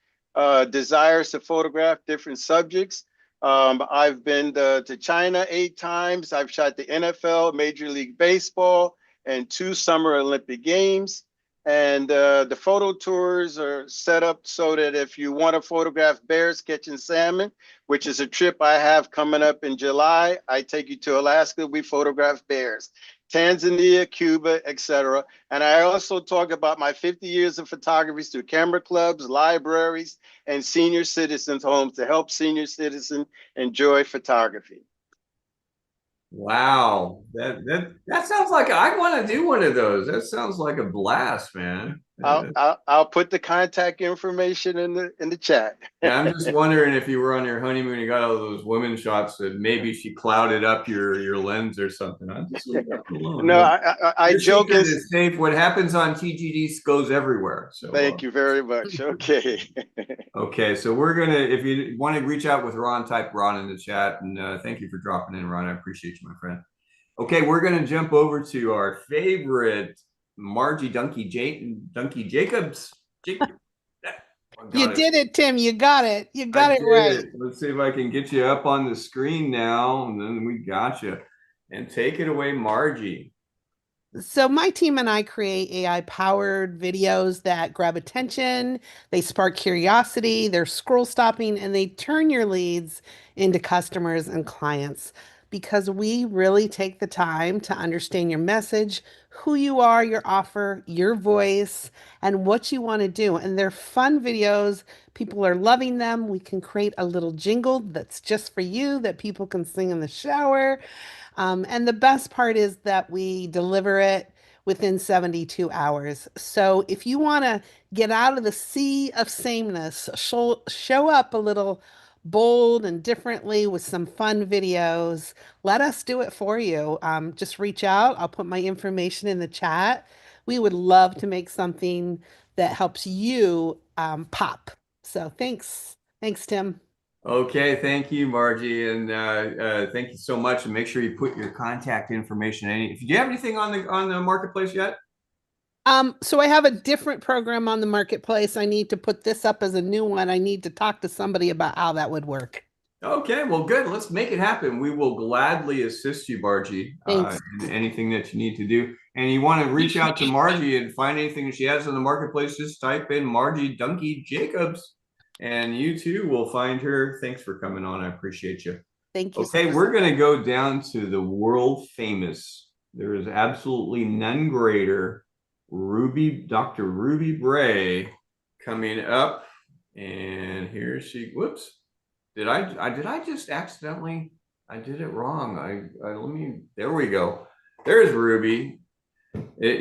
desires to photograph different subjects. I've been to China 8 times. I've shot the NFL, Major League Baseball, and 2 Summer Olympic Games. And the photo tours are set up so that if you want to photograph bears catching salmon, which is a trip I have coming up in July, I take you to Alaska, we photograph bears, Tanzania, Cuba, etc. And I also talk about my 50 years of photography through camera clubs, libraries, and senior citizens' homes to help senior citizens enjoy photography. Wow, that sounds like I want to do one of those. That sounds like a blast, man. I'll put the contact information in the chat. Yeah, I'm just wondering if you were on your honeymoon, you got all those women shots that maybe she clouded up your lens or something. I just leave that alone. No, I Your joke secret is is safe. What happens on TGD goes everywhere. So thank you very much. Okay. okay, so we're gonna, if you want to reach out with Ron, type Ron in the chat, and thank you for dropping in, Ron. I appreciate you, my friend. Okay, we're gonna jump over to our favorite Margie Dunkey Jacobs. You did it, Tim. You got it. You got it right. Let's see if I can get you up on the screen now, and then we got you. And take it away, Margie. So my team and I create AI-powered videos that grab attention, they spark curiosity, they're scroll stopping, and they turn your leads into customers and clients because we really take the time to understand your message, who you are, your offer, your voice, and what you want to do. And they're fun videos. People are loving them. We can create a little jingle that's just for you that people can sing in the shower. And the best part is that we deliver it within 72 hours. So if you want to get out of the sea of sameness, show up a little bold and differently with some fun videos, let us do it for you. Just reach out. I'll put my information in the chat. We would love to make something that helps you pop. So thanks. Thanks, Tim. Okay, thank you, Margie, and thank you so much. And make sure you put your contact information in. Do you have anything on the marketplace yet? So I have a different program on the marketplace. I need to put this up as a new one. I need to talk to somebody about how that would work. Okay, well, good. Let's make it happen. We will gladly assist you, Margie, in anything that you need to do. And you want to reach out to Margie and find anything she has on the marketplace, just type in Margie Dunkey Jacobs, and you too will find her. Thanks for coming on. I appreciate you. Thank you. Okay, we're going to go down to the world famous. There is absolutely none greater. Dr. Ruby Bray coming up, and here she. Whoops, did I just accidentally? I did it wrong. There we go. There's Ruby.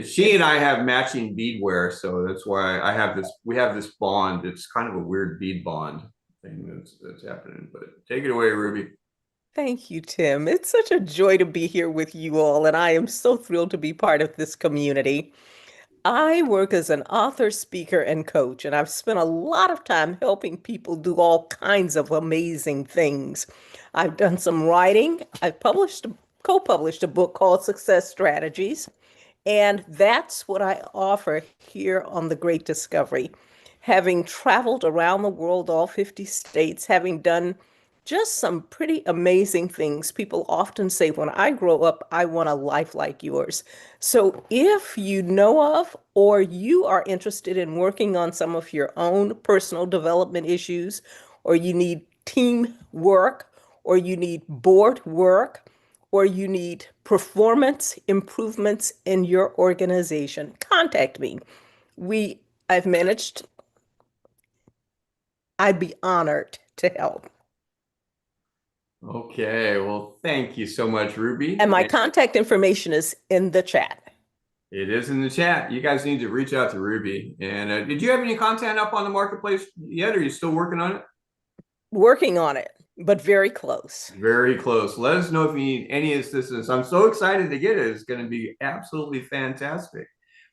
She and I have matching beadwear, so that's why I have this. We have this bond. It's kind of a weird bead bond thing that's happening. But take it away, Ruby. Thank you, Tim. It's such a joy to be here with you all, and I am so thrilled to be part of this community. I work as an author, speaker, and coach, and I've spent a lot of time helping people do all kinds of amazing things. I've done some writing. I've co-published a book called Success Strategies, and that's what I offer here on The Great Discovery. Having traveled around the world, all 50 states, having done just some pretty amazing things. People often say, when I grow up, I want a life like yours. So if you know of, or you are interested in working on some of your own personal development issues, or you need team work, or you need board work, or you need performance improvements in your organization, contact me. I'd be honored to help. Okay, well, thank you so much, Ruby. And my contact information is in the chat. It is in the chat. You guys need to reach out to Ruby. And did you have any content up on the marketplace yet? Or are you still working on it? Working on it, but very close. Very close. Let us know if you need any assistance. I'm so excited to get it. It's going to be absolutely fantastic.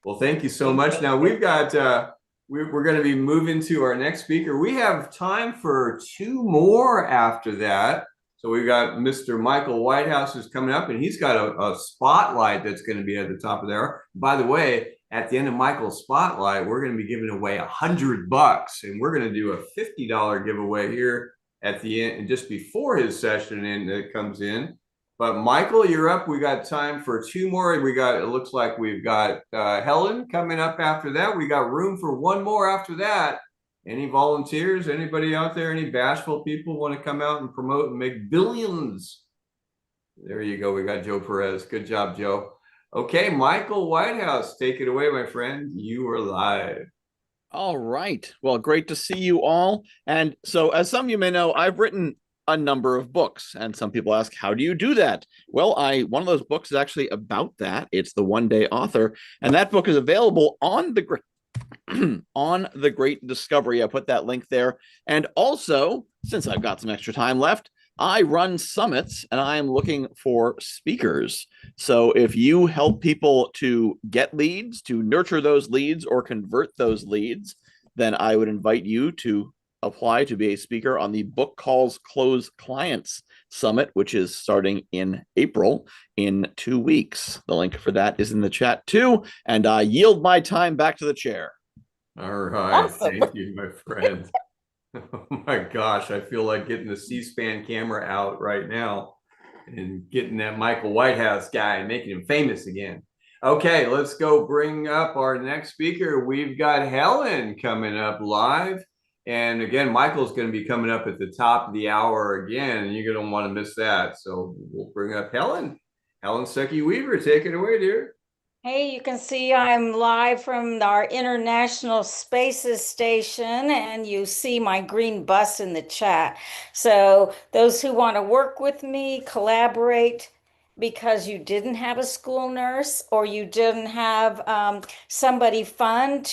Well, thank you so much. Now we've got, we're going to be moving to our next speaker. We have time for 2 more after that. So we've got Mr. Michael Whitehouse is coming up, and he's got a spotlight that's going to be at the top of there. By the way, at the end of Michael's spotlight, we're going to be giving away $100, and we're going to do a $50 giveaway here at the end, and just before his session that comes in. But Michael, you're up. We got time for 2 more. It looks like we've got Helen coming up after that. We got room for 1 more after that. Any volunteers, anybody out there, any bashful people want to come out and promote and make billions? There you go. We got Joe Perez. Good job, Joe. Okay, Michael Whitehouse, take it away, my friend. You are live. All right. Well, great to see you all. And so as some of you may know, I've written a number of books. And some people ask, how do you do that? Well, one of those books is actually about that. It's The One Day Author, and that book is available on the on The Great Discovery. I put that link there. And also, since I've got some extra time left, I run summits and I am looking for speakers. So if you help people to get leads, to nurture those leads, or convert those leads, then I would invite you to apply to be a speaker on the Book Calls Close Clients Summit, which is starting in April in 2 weeks. The link for that is in the chat too. And I yield my time back to the chair. All right. Awesome. Thank you, my friend. Oh my gosh, I feel like getting the C-SPAN camera out right now and getting that Michael Whitehouse guy and making him famous again. Okay, let's go bring up our next speaker. We've got Helen coming up live. And again, Michael's going to be coming up at the top of the hour again, and you're going to want to miss that. So we'll bring up Helen. Helen Stuckey Weaver, take it away, dear. Hey, you can see I'm live from our International Spaces Station, and you see my green bus in the chat. So those who want to work with me, collaborate, because you didn't have a school nurse or you didn't have somebody fun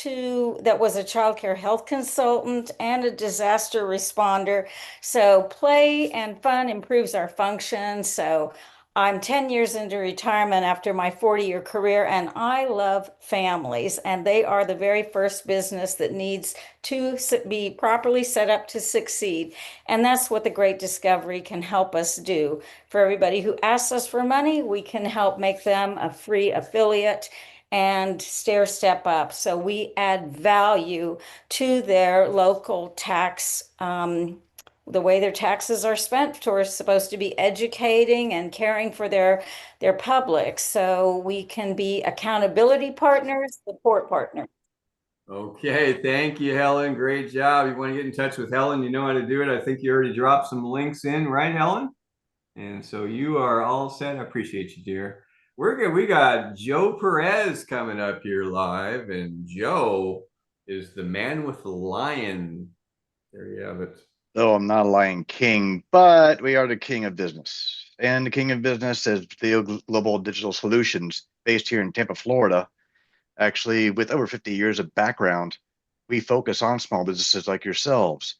that was a child care health consultant and a disaster responder. So play and fun improves our function. So I'm 10 years into retirement after my 40-year career, and I love families, and they are the very first business that needs to be properly set up to succeed. And that's what the Great Discovery can help us do. For everybody who asks us for money, we can help make them a free affiliate and stair step up. So we add value to their local tax the way their taxes are spent. We're supposed to be educating and caring for their public. So we can be accountability partners, support partners. Okay, thank you, Helen. Great job. You want to get in touch with Helen, you know how to do it. I think you already dropped some links in, right, Helen? And so you are all set. I appreciate you, dear. We got Joe Perez coming up here live, and Joe is the man with the lion. There you have it. Though I'm not a Lion King, but we are the king of business. And the king of business is Theo Global Digital Solutions, based here in Tampa, Florida. Actually, with over 50 years of background, we focus on small businesses like yourselves.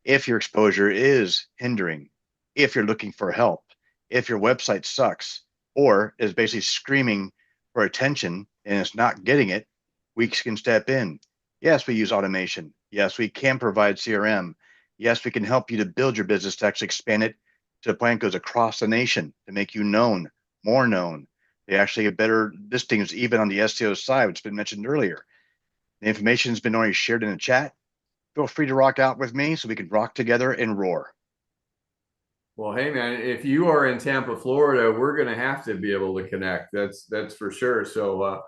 If your exposure is hindering, if you're looking for help, if your website sucks, or is basically screaming for attention and it's not getting it, we can step in. Yes, we use automation. Yes, we can provide CRM. Yes, we can help you to build your business to actually expand it to a point that goes across the nation to make you known, more known. They actually get better listings even on the SEO side, which has been mentioned earlier. The information has been already shared in the chat. Feel free to rock out with me so we can rock together and roar. Well, hey man, if you are in Tampa, Florida, we're going to have to be able to connect. That's for sure. So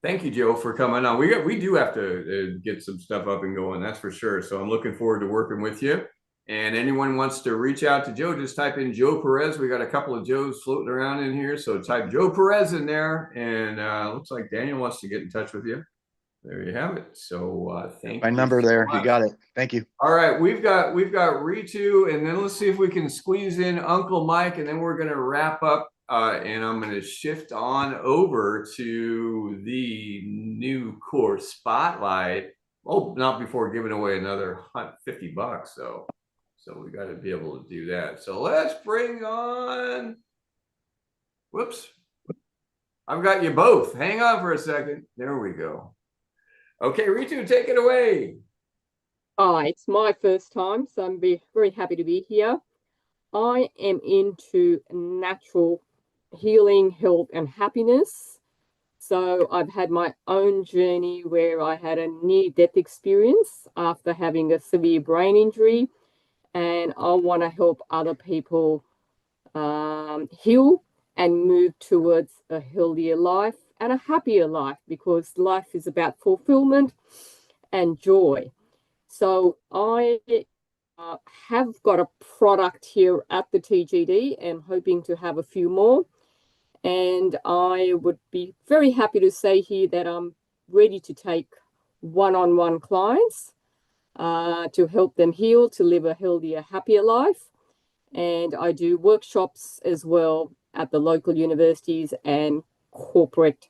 thank you, Joe, for coming on. We do have to get some stuff up and going. That's for sure. So I'm looking forward to working with you. And anyone wants to reach out to Joe, just type in Joe Perez. We got a couple of Joes floating around in here. So type Joe Perez in there. And looks like Daniel wants to get in touch with you. There you have it. So thank you. My number there. You got it. Thank you. All right. We've got Ritu, and then let's see if we can squeeze in Uncle Mike, and then we're going to wrap up. And I'm going to shift on over to the new course spotlight. Oh, not before giving away another $50 though. So we got to be able to do that. So let's bring on, whoops. I've got you both. Hang on for a second. There we go. Okay, Ritu, take it away. Hi, it's my first time, so I'm very happy to be here. I am into natural healing, health, and happiness. So I've had my own journey where I had a near-death experience after having a severe brain injury, and I want to help other people heal and move towards a healthier life and a happier life, because life is about fulfillment and joy. So I have got a product here at the TGD and hoping to have a few more. And I would be very happy to say here that I'm ready to take one-on-one clients to help them heal, to live a healthier, happier life. And I do workshops as well at the local universities and corporate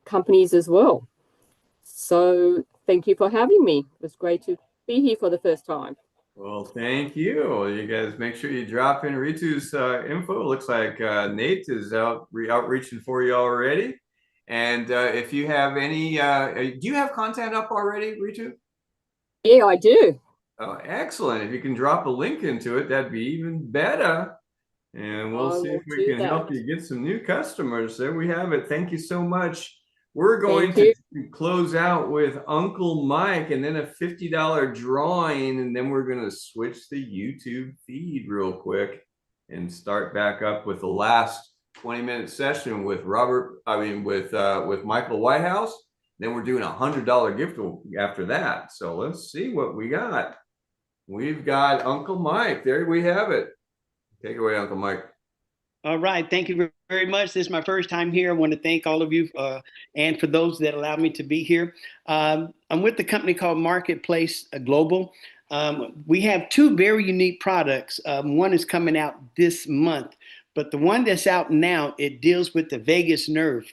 companies as well. So thank you for having me. It was great to be here for the first time. Well, thank you. You guys make sure you drop in Ritu's info. Looks like Nate is outreaching for you already. And if you have any, do you have content up already, Ritu? Yeah, I do. Oh, excellent. If you can drop a link into it, that'd be even better. And we'll see if we can help you get some new customers. There we have it. Thank you so much. We're going to close out with Uncle Mike and then a $50 drawing. And then we're going to switch the YouTube feed real quick and start back up with the last 20-minute session with with Michael Whitehouse. Then we're doing a $100 gift after that. So let's see what we got. We've got Uncle Mike. There we have it. Take it away, Uncle Mike. All right. Thank you very much. This is my first time here. I want to thank all of you and for those that allowed me to be here. I'm with the company called Marketplace Global. We have two very unique products. One is coming out this month, but the one that's out now, it deals with the vagus nerve.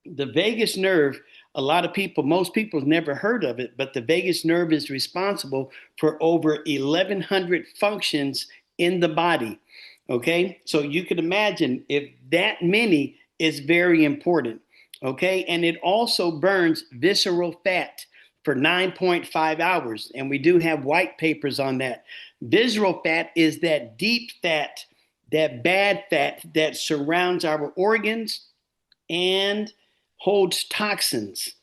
The vagus nerve, a lot of people, most people have never heard of it, but the vagus nerve is responsible for over 1,100 functions in the body. Okay, so you could imagine if that many is very important. Okay, and it also burns visceral fat for 9.5 hours. And we do have white papers on that. Visceral fat is that deep fat, that bad fat that surrounds our organs and holds toxins.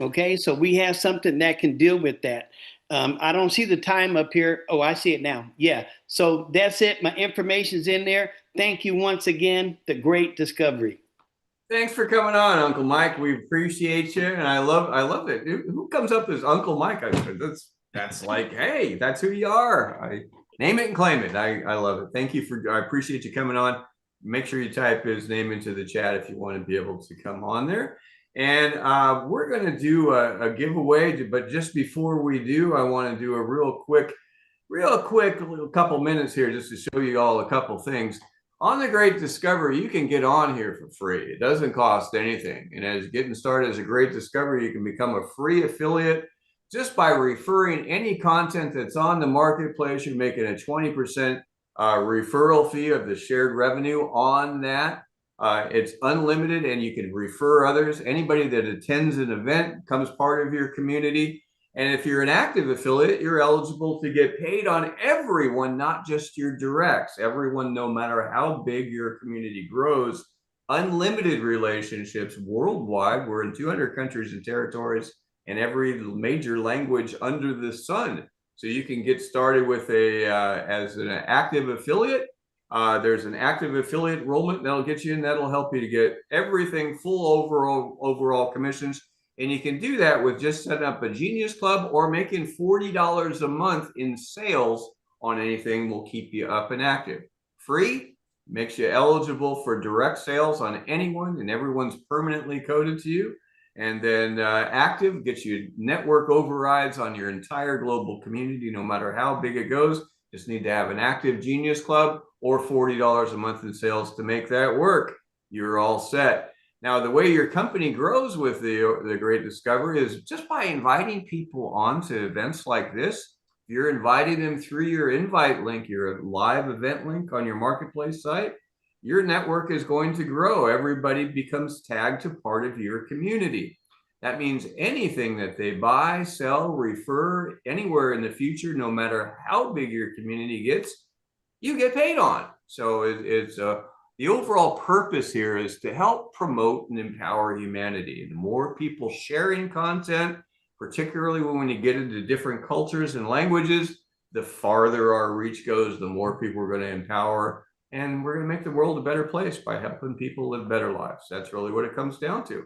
Okay, so we have something that can deal with that. I don't see the time up here. Oh, I see it now. Yeah. So that's it. My information's in there. Thank you once again. The Great Discovery. Thanks for coming on, Uncle Mike. We appreciate you, and I love it. Who comes up as Uncle Mike? That's like, hey, that's who you are. I name it and claim it. I love it. Thank you I appreciate you coming on. Make sure you type his name into the chat if you want to be able to come on there. And we're going to do a giveaway, but just before we do, I want to do a real quick little couple minutes here just to show you all a couple things. On the Great Discovery, you can get on here for free. It doesn't cost anything. And as getting started as a Great Discovery, you can become a free affiliate just by referring any content that's on the marketplace. You're making a 20% referral fee of the shared revenue on that. It's unlimited and you can refer others. Anybody that attends an event becomes part of your community. And if you're an active affiliate, you're eligible to get paid on everyone, not just your directs. Everyone, no matter how big your community grows, unlimited relationships worldwide. We're in 200 countries and territories and every major language under the sun. So you can get started with as an active affiliate. There's an active affiliate enrollment that'll get you in. That'll help you to get everything full overall commissions. And you can do that with just setting up a Genius Club or making $40 a month in sales on anything will keep you up and active. Free makes you eligible for direct sales on anyone and everyone's permanently coded to you. And then active gets you network overrides on your entire global community, no matter how big it goes. Just need to have an active Genius Club or $40 a month in sales to make that work. You're all set. Now, the way your company grows with the Great Discovery is just by inviting people onto events like this. You're inviting them through your invite link, your live event link on your marketplace site. Your network is going to grow. Everybody becomes tagged to part of your community. That means anything that they buy, sell, refer anywhere in the future, no matter how big your community gets, you get paid on. So it's the overall purpose here is to help promote and empower humanity. The more people sharing content, particularly when you get into different cultures and languages, the farther our reach goes, the more people we're going to empower. And we're going to make the world a better place by helping people live better lives. That's really what it comes down to.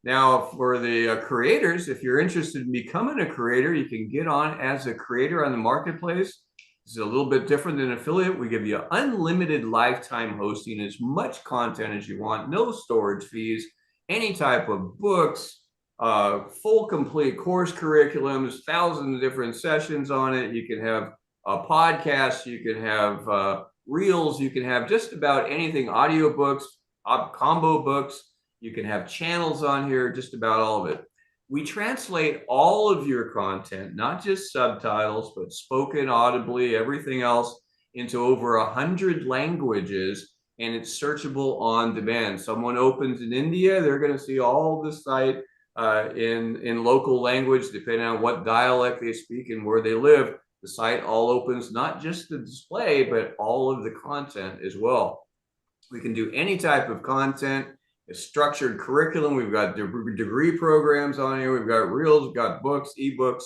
Now, for the creators, if you're interested in becoming a creator, you can get on as a creator on the marketplace. This is a little bit different than affiliate. We give you unlimited lifetime hosting, as much content as you want, no storage fees, any type of books, full complete course curriculums, thousands of different sessions on it. You can have podcasts, you can have reels, you can have just about anything, audiobooks, combo books, you can have channels on here, just about all of it. We translate all of your content, not just subtitles, but spoken, audibly, everything else, into over 100 languages, and it's searchable on demand. Someone opens in India, they're going to see all the site in local language, depending on what dialect they speak and where they live. The site all opens, not just the display, but all of the content as well. We can do any type of content. A structured curriculum. We've got degree programs on here. We've got reels, we've got books, ebooks,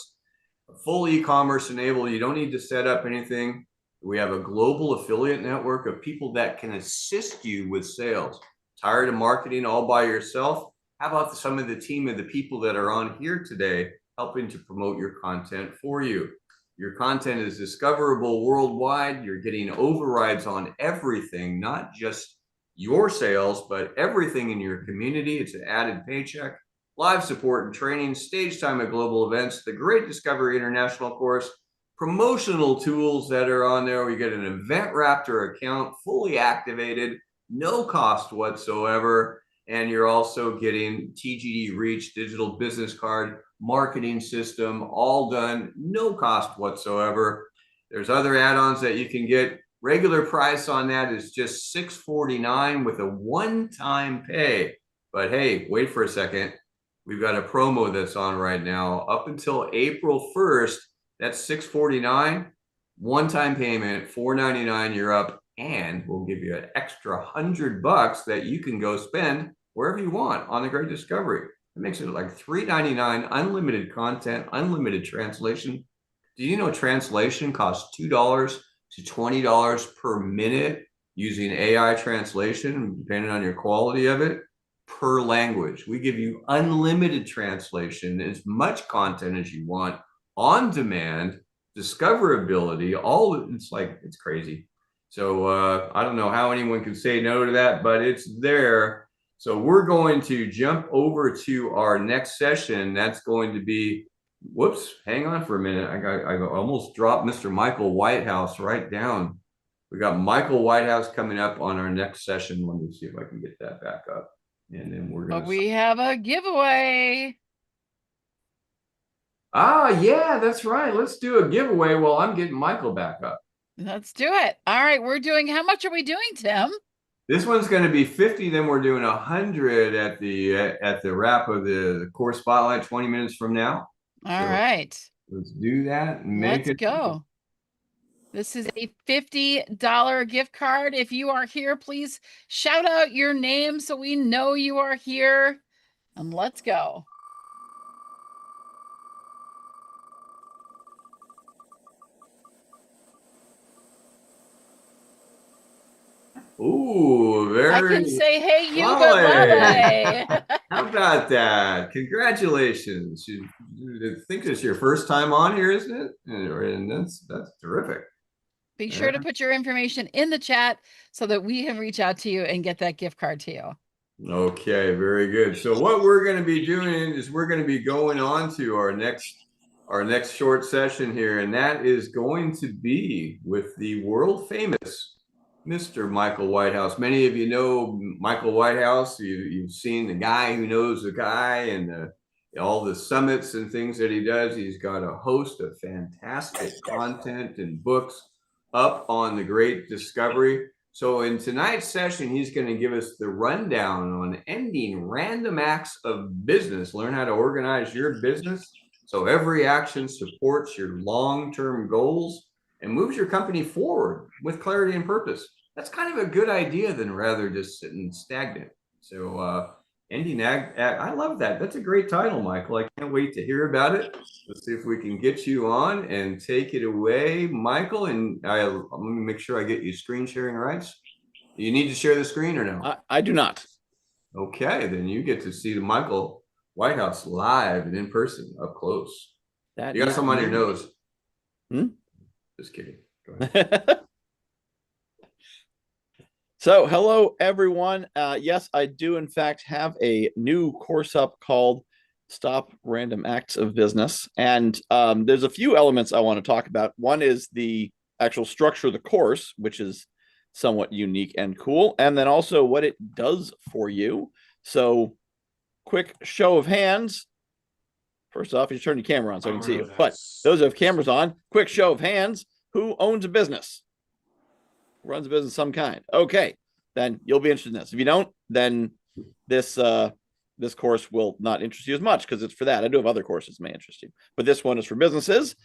full e-commerce enabled. You don't need to set up anything. We have a global affiliate network of people that can assist you with sales. Tired of marketing all by yourself? How about some of the team of the people that are on here today helping to promote your content for you? Your content is discoverable worldwide. You're getting overrides on everything, not just your sales, but everything in your community. It's an added paycheck, live support and training, stage time at global events, the Great Discovery International course, promotional tools that are on there. We get an Event Raptor account fully activated, no cost whatsoever. And you're also getting TGD Reach, digital business card, marketing system, all done, no cost whatsoever. There's other add-ons that you can get. Regular price on that is just $649 with a one-time pay. But hey, wait for a second. We've got a promo that's on right now. Up until April 1st, that's $649, one-time payment, $499, you're up, and we'll give you an extra $100 that you can go spend wherever you want on the Great Discovery. It makes it like $399, unlimited content, unlimited translation. Do you know translation costs $2 to $20 per minute using AI translation, depending on your quality of it, per language? We give you unlimited translation, as much content as you want, on demand, discoverability, it's crazy. So I don't know how anyone can say no to that, but it's there. So we're going to jump over to our next session. That's going to be, whoops, hang on for a minute. I almost dropped Mr. Michael Whitehouse right down. We got Michael Whitehouse coming up on our next session. Let me see if I can get that back up. And then we're going to... we have a giveaway. Ah, yeah, that's right. Let's do a giveaway while I'm getting Michael back up. Let's do it. All right, we're doing, how much are we doing, Tim? This one's going to be 50. Then we're doing 100 at the wrap of the course spotlight 20 minutes from now. All right. Let's do that. Let's go. This is a $50 gift card. If you are here, please shout out your name so we know you are here. And let's go. Ooh, very. I can say, hey, you, bye. How about that? Congratulations. You think it's your first time on here, isn't it? And that's terrific. Be sure to put your information in the chat so that we can reach out to you and get that gift card to you. Okay, very good. So what we're going to be doing is we're going to be going on to our next short session here, and that is going to be with the world famous Mr. Michael Whitehouse. Many of you know Michael Whitehouse. You've seen the guy who knows the guy, and all the summits and things that he does. He's got a host of fantastic content and books up on the Great Discovery. So in tonight's session, he's going to give us the rundown on ending random acts of business. Learn how to organize your business so every action supports your long-term goals and moves your company forward with clarity and purpose. That's kind of a good idea than rather just sitting stagnant. So ending I love that. That's a great title, Michael. I can't wait to hear about it. Let's see if we can get you on and take it away, Michael. And let me make sure I get you screen sharing rights. Do you need to share the screen or no? I do not. Okay, then you get to see the Michael Whitehouse live and in person, up close. You got some on your nose. Just kidding. Go ahead. So hello, everyone. Yes, I do, in fact, have a new course up called Stop random acts of business. And there's a few elements I want to talk about. One is the actual structure of the course, which is somewhat unique and cool. And then also what it does for you. So quick show of hands. First off, you turn your camera on so I can see you. But those who have cameras on, quick show of hands. Who owns a business? Runs a business of some kind. Okay, then you'll be interested in this. If you don't, then this course will not interest you as much because it's for that. I do have other courses that may interest you, but this one is for businesses.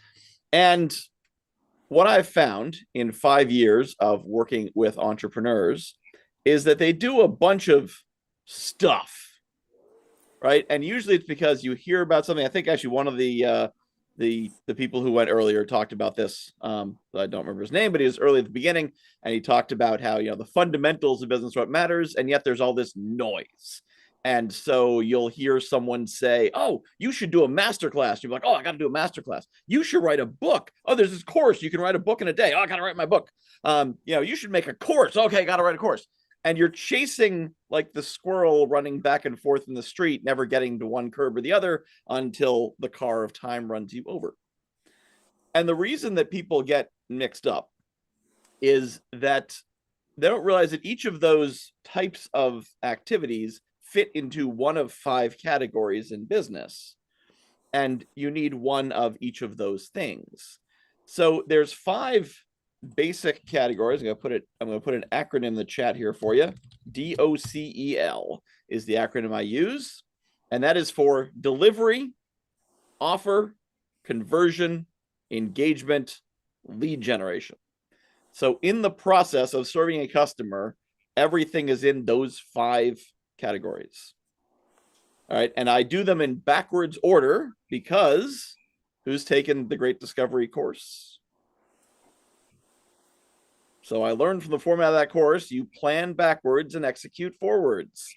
And what I've found in 5 years of working with entrepreneurs is that they do a bunch of stuff, right? And usually it's because you hear about something. I think actually one of the people who went earlier talked about this. I don't remember his name, but he was early at the beginning, and he talked about how, you know, the fundamentals of business, what matters, and yet there's all this noise. And so you'll hear someone say, oh, you should do a masterclass. You're like, oh, I got to do a masterclass. You should write a book. Oh, there's this course. You can write a book in a day. Oh, I got to write my book. You know, you should make a course. Okay, got to write a course. And you're chasing like the squirrel running back and forth in the street, never getting to one curb or the other until the car of time runs you over. And the reason that people get mixed up is that they don't realize that each of those types of activities fit into one of 5 categories in business, and you need one of each of those things. So there's 5 basic categories. I'm going to put an acronym in the chat here for you. DOCEL is the acronym I use, and that is for delivery, offer, conversion, engagement, lead generation. So in the process of serving a customer, everything is in those 5 categories. All right. And I do them in backwards order because who's taken the Great Discovery course? So I learned from the format of that course, you plan backwards and execute forwards.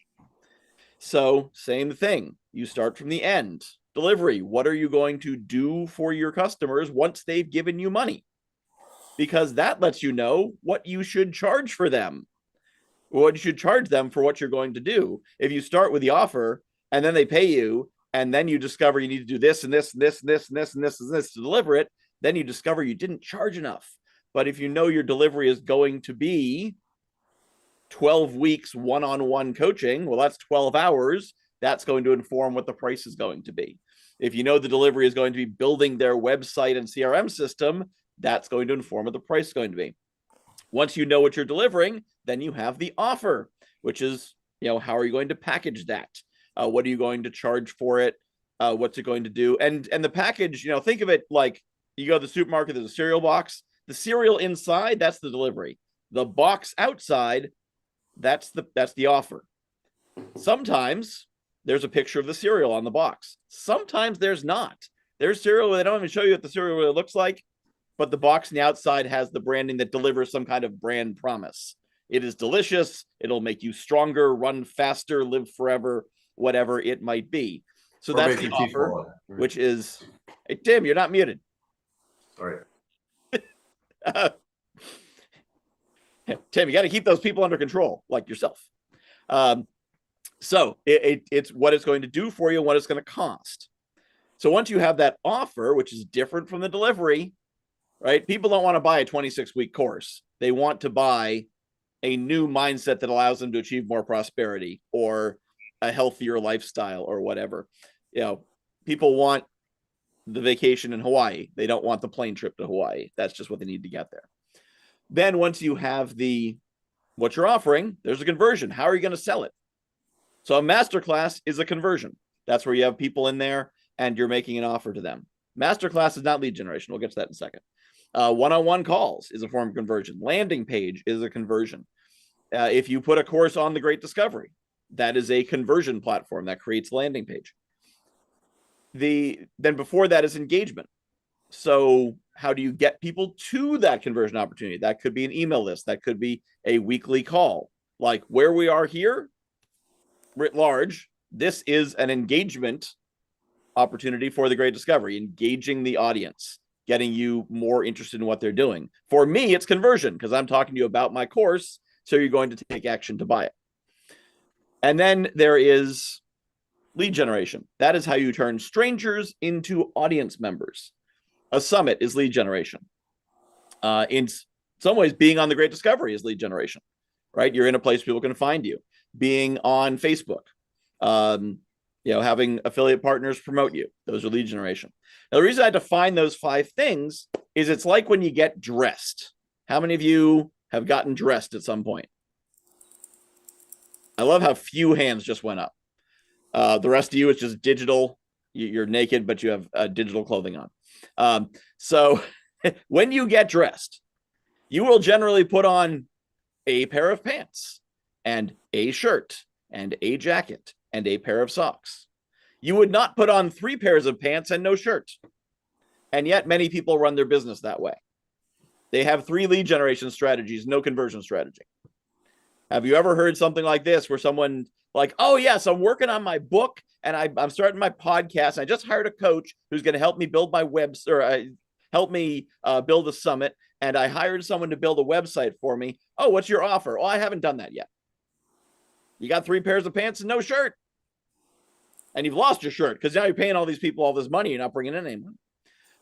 So same thing. You start from the end. Delivery. What are you going to do for your customers once they've given you money? Because that lets you know what you should charge for them. What you should charge them for what you're going to do. If you start with the offer and then they pay you, and then you discover you need to do this and this and this and this and this and this and this to deliver it, then you discover you didn't charge enough. But if you know your delivery is going to be 12 weeks one-on-one coaching, well, that's 12 hours. That's going to inform what the price is going to be. If you know the delivery is going to be building their website and CRM system, that's going to inform what the price is going to be. Once you know what you're delivering, then you have the offer, which is, you know, how are you going to package that? What are you going to charge for it? What's it going to do? And the package, you know, think of it like you go to the supermarket, there's a cereal box. The cereal inside, that's the delivery. The box outside, that's the offer. Sometimes there's a picture of the cereal on the box. Sometimes there's not. There's cereal where they don't even show you what the cereal really looks like, but the box on the outside has the branding that delivers some kind of brand promise. It is delicious. It'll make you stronger, run faster, live forever, whatever it might be. So Or that's make the your teeth offer, fall out. which is, hey, Tim, you're not muted. Sorry. Tim, you got to keep those people under control, like yourself. So it's what it's going to do for you and what it's going to cost. So once you have that offer, which is different from the delivery, right? People don't want to buy a 26-week course. They want to buy a new mindset that allows them to achieve more prosperity or a healthier lifestyle or whatever. You know, people want the vacation in Hawaii. They don't want the plane trip to Hawaii. That's just what they need to get there. Then once you have what you're offering, there's a conversion. How are you going to sell it? So a masterclass is a conversion. That's where you have people in there and you're making an offer to them. Masterclass is not lead generation. We'll get to that in a second. One-on-one calls is a form of conversion. Landing page is a conversion. If you put a course on the Great Discovery, that is a conversion platform that creates landing page. Then before that is engagement. So how do you get people to that conversion opportunity? That could be an email list. That could be a weekly call. Like where we are here, writ large, this is an engagement opportunity for the Great Discovery, engaging the audience, getting you more interested in what they're doing. For me, it's conversion because I'm talking to you about my course. So you're going to take action to buy it. And then there is lead generation. That is how you turn strangers into audience members. A summit is lead generation. In some ways, being on the Great Discovery is lead generation, right? You're in a place people can find you. Being on Facebook, having affiliate partners promote you. Those are lead generation. Now, the reason I define those 5 things is it's like when you get dressed. How many of you have gotten dressed at some point? I love how few hands just went up. The rest of you is just digital. You're naked, but you have digital clothing on. So when you get dressed, you will generally put on a pair of pants and a shirt and a jacket and a pair of socks. You would not put on 3 pairs of pants and no shirt. And yet many people run their business that way. They have 3 lead generation strategies, no conversion strategy. Have you ever heard something like this where someone like, oh yes, I'm working on my book and I'm starting my podcast. I just hired a coach who's going to help me build my help me build a summit. And I hired someone to build a website for me. Oh, what's your offer? Oh, I haven't done that yet. You got 3 pairs of pants and no shirt. And you've lost your shirt because now you're paying all these people all this money. You're not bringing in any money.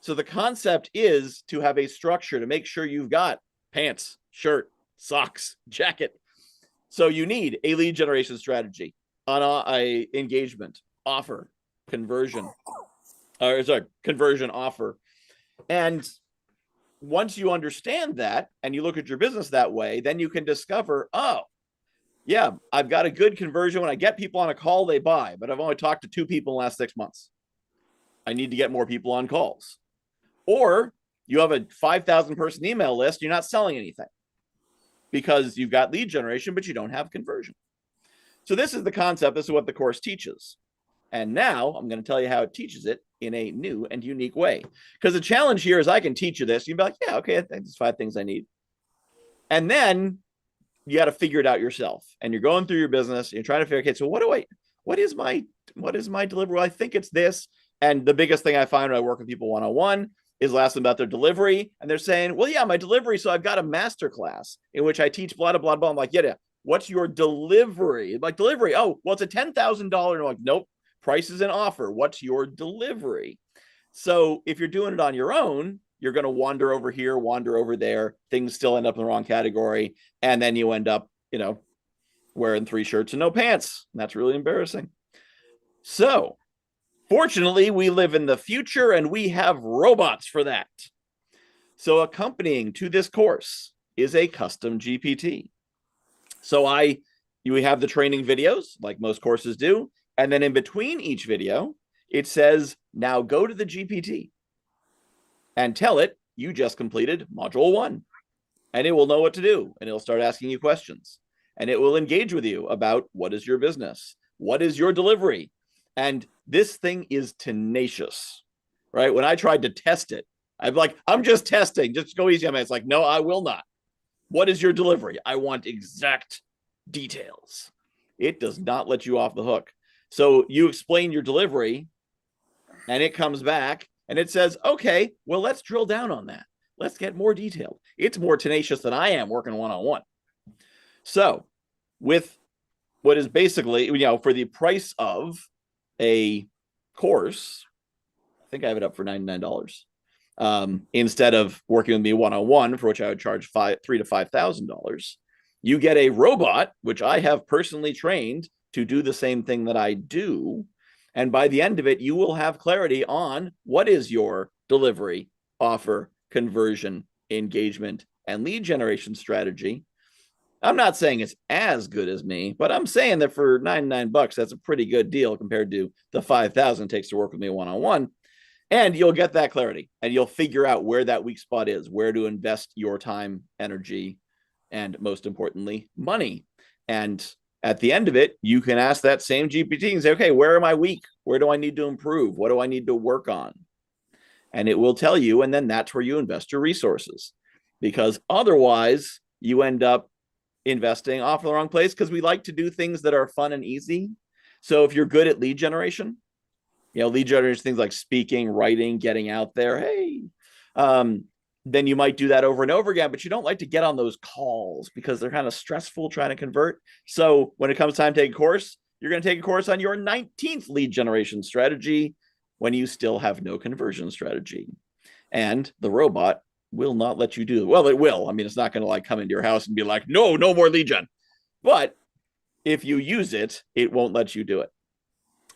So the concept is to have a structure to make sure you've got pants, shirt, socks, jacket. So you need a lead generation strategy, an engagement, offer, conversion, conversion offer. And once you understand that and you look at your business that way, then you can discover, oh, yeah, I've got a good conversion. When I get people on a call, they buy, but I've only talked to 2 people in the last 6 months. I need to get more people on calls. Or you have a 5,000 person email list. You're not selling anything because you've got lead generation, but you don't have conversion. So this is the concept. This is what the course teaches. And now I'm going to tell you how it teaches it in a new and unique way. Because the challenge here is I can teach you this. You'd be like, yeah, okay, I think there's 5 things I need. And then you got to figure it out yourself. And you're going through your business. And you're trying to figure, okay, so what is my delivery? Well, I think it's this. And the biggest thing I find when I work with people one-on-one is ask them about their delivery. And they're saying, well, yeah, my delivery. So I've got a master class in which I teach blah, blah, blah. I'm like, yeah. What's your delivery? Like delivery. Oh, well, it's a $10,000. And I'm like, nope. Price is an offer. What's your delivery? So if you're doing it on your own, you're going to wander over here, wander over there. Things still end up in the wrong category. And then you end up, wearing 3 shirts and no pants. And that's really embarrassing. So fortunately, we live in the future and we have robots for that. So accompanying to this course is a custom GPT. So we have the training videos like most courses do. And then in between each video, it says, now go to the GPT and tell it you just completed module 1. And it will know what to do. And it'll start asking you questions. And it will engage with you about what is your business? What is your delivery? And this thing is tenacious, right? When I tried to test it, I'm like, I'm just testing. Just go easy on me. It's like, no, I will not. What is your delivery? I want exact details. It does not let you off the hook. So you explain your delivery and it comes back and it says, okay, well, let's drill down on that. Let's get more detailed. It's more tenacious than I am working one-on-one. So with what is basically, for the price of a course, I think I have it up for $99. Instead of working with me one-on-one, for which I would charge $3,000 to $5,000, you get a robot, which I have personally trained to do the same thing that I do. And by the end of it, you will have clarity on what is your delivery, offer, conversion, engagement, and lead generation strategy. I'm not saying it's as good as me, but I'm saying that for $99, that's a pretty good deal compared to the $5,000 it takes to work with me one-on-one. And you'll get that clarity and you'll figure out where that weak spot is, where to invest your time, energy, and most importantly, money. And at the end of it, you can ask that same GPT and say, okay, where am I weak? Where do I need to improve? What do I need to work on? And it will tell you, and then that's where you invest your resources. Because otherwise, you end up investing off in the wrong place because we like to do things that are fun and easy. So if you're good at lead generation, lead generation, things like speaking, writing, getting out there, then you might do that over and over again, but you don't like to get on those calls because they're kind of stressful trying to convert. So when it comes time to take a course, you're going to take a course on your 19th lead generation strategy when you still have no conversion strategy. And the robot will not let you do it. Well, it will. I mean, it's not going to like come into your house and be like, no more lead gen. But if you use it, it won't let you do it.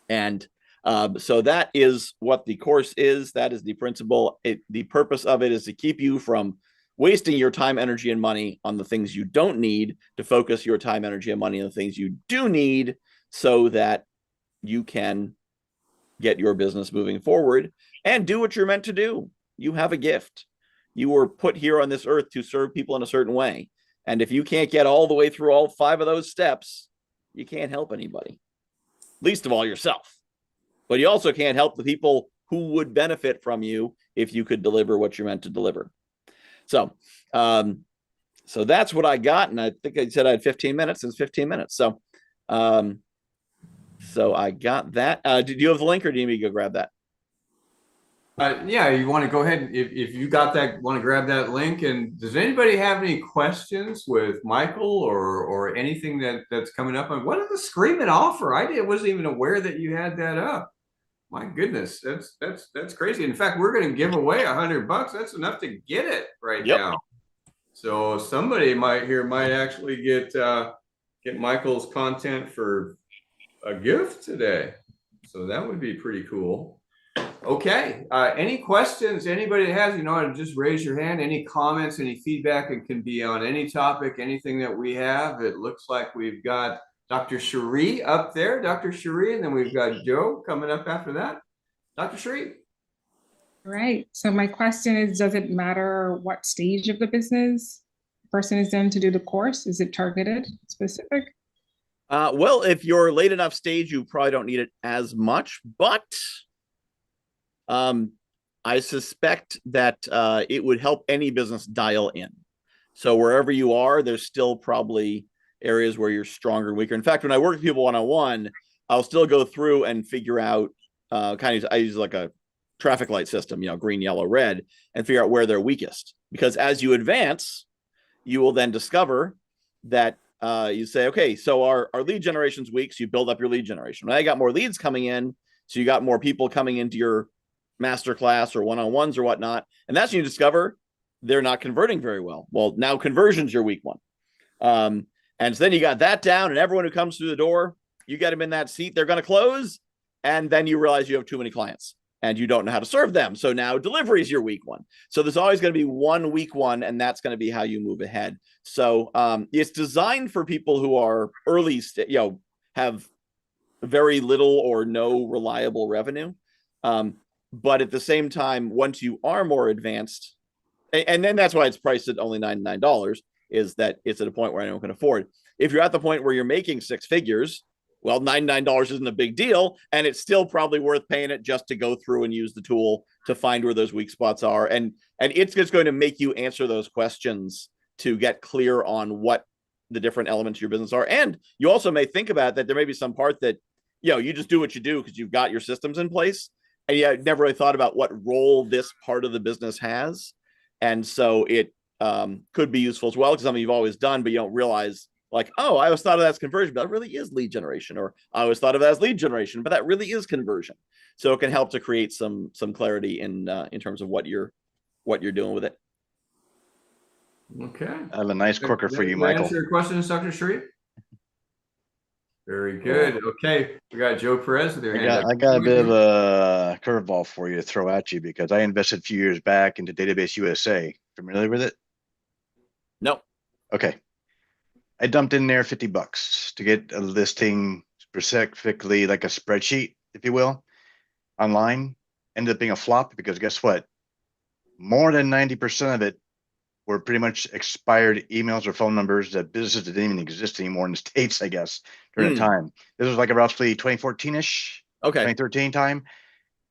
And so that is what the course is. That is the principle. The purpose of it is to keep you from wasting your time, energy, and money on the things you don't need, to focus your time, energy, and money on the things you do need, so that you can get your business moving forward and do what you're meant to do. You have a gift. You were put here on this earth to serve people in a certain way. And if you can't get all the way through all 5 of those steps, you can't help anybody, least of all yourself. But you also can't help the people who would benefit from you if you could deliver what you're meant to deliver. So, so that's what I got. And I think I said I had 15 minutes. It's 15 minutes. So, so I got that. Did you have the link, or do you need me to go grab that? Yeah, you want to go ahead, if you got that, want to grab that link. And does anybody have any questions with Michael or anything that's coming up? And what is the Screaming offer? I wasn't even aware that you had that up. My goodness, that's crazy. In fact, we're going to give away $100. That's enough to get it right now. So somebody might actually get Michael's content for a gift today. So that would be pretty cool. Okay. Any questions? Anybody that has, just raise your hand. Any comments, any feedback? It can be on any topic, anything that we have. It looks like we've got Dr. Cherie up there, Dr. Cherie, and then we've got Joe coming up after that. Dr. Cherie. Right. So my question is, does it matter what stage of the business the person is in to do the course? Is it targeted, specific? Well, if you're late enough stage, you probably don't need it as much, but I suspect that it would help any business dial in. So wherever you are, there's still probably areas where you're stronger and weaker. In fact, when I work with people one-on-one, I'll still go through and figure out I use like a traffic light system, green, yellow, red, and figure out where they're weakest. Because as you advance, you will then discover that you say, okay, so our lead generation's weak, so you build up your lead generation. Now I got more leads coming in, so you got more people coming into your masterclass or one-on-ones or whatnot. And that's when you discover they're not converting very well. Well, now conversion's your weak one. And so then you got that down, and everyone who comes through the door, you get them in that seat, they're going to close. And then you realize you have too many clients and you don't know how to serve them. So now delivery is your weak one. So there's always going to be one weak one, and that's going to be how you move ahead. So it's designed for people who are early, have very little or no reliable revenue. But at the same time, once you are more advanced, and then that's why it's priced at only $99, is that it's at a point where anyone can afford. If you're at the point where you're making 6 figures, well, $99 isn't a big deal, and it's still probably worth paying it just to go through and use the tool to find where those weak spots are. And it's just going to make you answer those questions to get clear on what the different elements of your business are. And you also may think about that there may be some part that, you just do what you do because you've got your systems in place, and you never really thought about what role this part of the business has. And so it could be useful as well, because something you've always done, but you don't realize, like, oh, I always thought of that as conversion, but that really is lead generation. Or I always thought of that as lead generation, but that really is conversion. So it can help to create some clarity in terms of what you're doing with it. Okay. I have a nice corker for you, Michael. Answer your questions, Dr. Sharif? Very good. Okay, we got Joe Perez with your hand up. I got a bit of a curveball for you to throw at you, because I invested a few years back into Database USA. Familiar with it? No. Okay. I dumped in there $50 to get a listing specifically, like a spreadsheet, if you will, online. Ended up being a flop, because guess what? More than 90% of it were pretty much expired emails or phone numbers that businesses that didn't even exist anymore in the States, I guess, during the time. This was like roughly 2014-ish, 2013 time.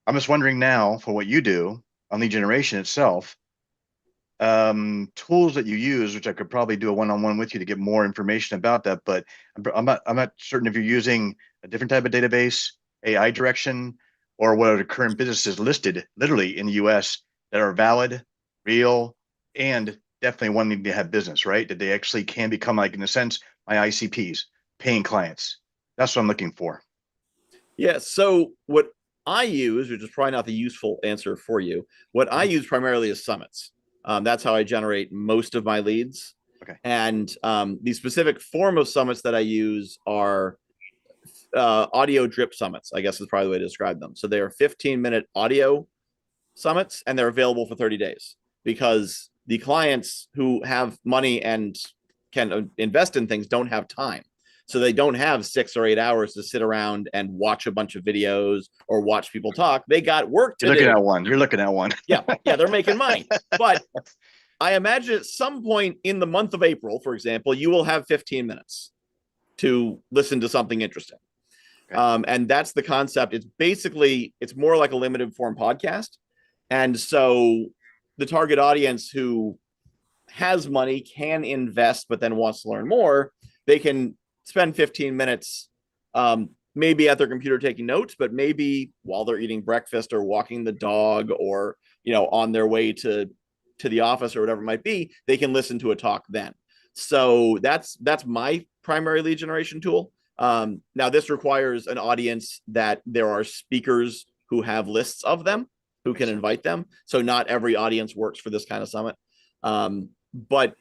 I'm just wondering now, for what you do on lead generation itself, tools that you use, which I could probably do a one-on-one with you to get more information about that, but I'm not certain if you're using a different type of database, AI direction, or what are the current businesses listed literally in the US that are valid, real, and definitely wanting to have business, right? That they actually can become, like, in a sense, my ICPs, paying clients. That's what I'm looking for. Yeah. So what I use, which is probably not the useful answer for you, what I use primarily is summits. That's how I generate most of my leads. Okay. And the specific form of summits that I use are audio drip summits, I guess is probably the way to describe them. So they are 15-minute audio summits, and they're available for 30 days because the clients who have money and can invest in things don't have time. So they don't have 6 or 8 hours to sit around and watch a bunch of videos or watch people talk. They got work to do. You're looking at one. Yeah, they're making money. But I imagine at some point in the month of April, for example, you will have 15 minutes to listen to something interesting. Okay. And that's the concept. It's more like a limited form podcast. And so the target audience who has money can invest, but then wants to learn more, they can spend 15 minutes maybe at their computer taking notes, but maybe while they're eating breakfast or walking the dog or, on their way to the office or whatever it might be, they can listen to a talk then. So that's my primary lead generation tool. Now this requires an audience that there are speakers who have lists of them who can invite them. So not every audience works for this kind of summit. But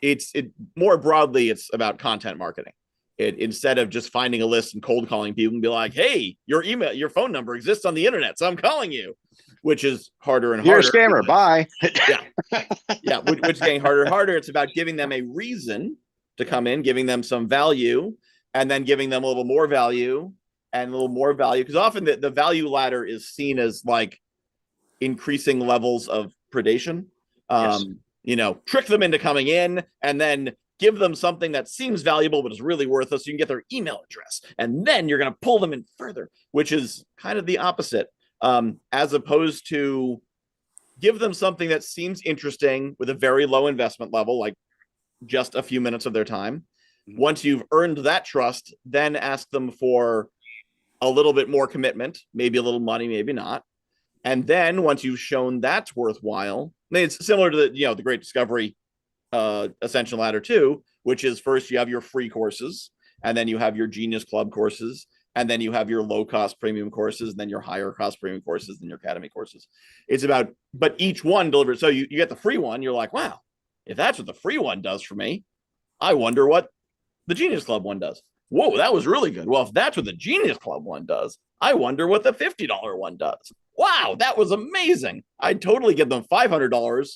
more broadly, it's about content marketing. Instead of just finding a list and cold calling people and be like, hey, your phone number exists on the internet, so I'm calling you, which is harder and harder. You're a scammer. Bye. Yeah. Which is getting harder and harder. It's about giving them a reason to come in, giving them some value, and then giving them a little more value and a little more value. Because often the value ladder is seen as like increasing levels of predation. Trick them into coming in and then give them something that seems valuable but is really worthless. So you can get their email address, and then you're going to pull them in further, which is kind of the opposite. As opposed to give them something that seems interesting with a very low investment level, like just a few minutes of their time. Once you've earned that trust, then ask them for a little bit more commitment, maybe a little money, maybe not. And then once you've shown that's worthwhile, it's similar to the Great Discovery Ascension Ladder 2, which is first you have your free courses, and then you have your Genius Club courses, and then you have your low-cost premium courses, and then your higher-cost premium courses, and your Academy courses. It's about, but each one delivers. So you get the free one, you're like, wow, if that's what the free one does for me, I wonder what the Genius Club one does. Whoa, that was really good. Well, if that's what the Genius Club one does, I wonder what the $50 one does. Wow, that was amazing. I'd totally give them $500.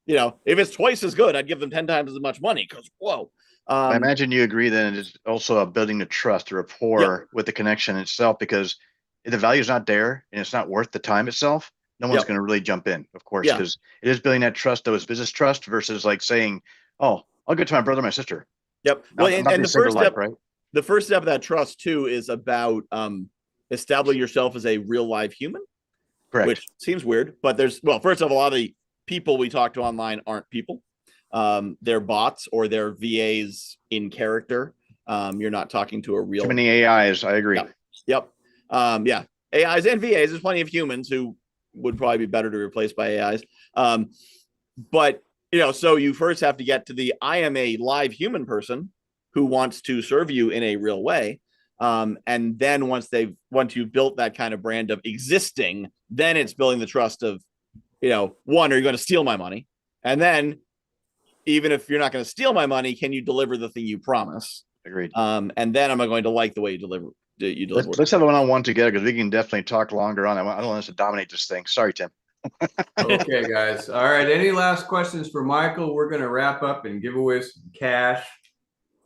If it's twice as good, I'd give them 10 times as much money because, whoa. I imagine you agree then it's also a building the trust, the rapport with the connection itself, because if the value is not there and it's not worth the time itself, no one's going to really jump in, of course, because it is building that trust, though, is business trust versus like saying, oh, I'll get to my brother, my sister. Yep. Well, and the first step, right? The first step of that trust, too, is about establishing yourself as a real live human. Correct. Which seems weird, but first of all, a lot of the people we talk to online aren't people. They're bots or they're VAs in character. You're not talking to a real. Too many AIs. I agree. Yep. AIs and VAs. There's plenty of humans who would probably be better to replace by AIs. But so you first have to get to the I am a live human person who wants to serve you in a real way. And then once you've built that kind of brand of existing, then it's building the trust of, one, are you going to steal my money? And then even if you're not going to steal my money, can you deliver the thing you promise? Agreed. And then am I going to like the way you deliver? Let's have a one-on-one together because we can definitely talk longer on it. I don't want us to dominate this thing. Sorry, Tim. Okay, guys. All right. Any last questions for Michael? We're going to wrap up and give away some cash.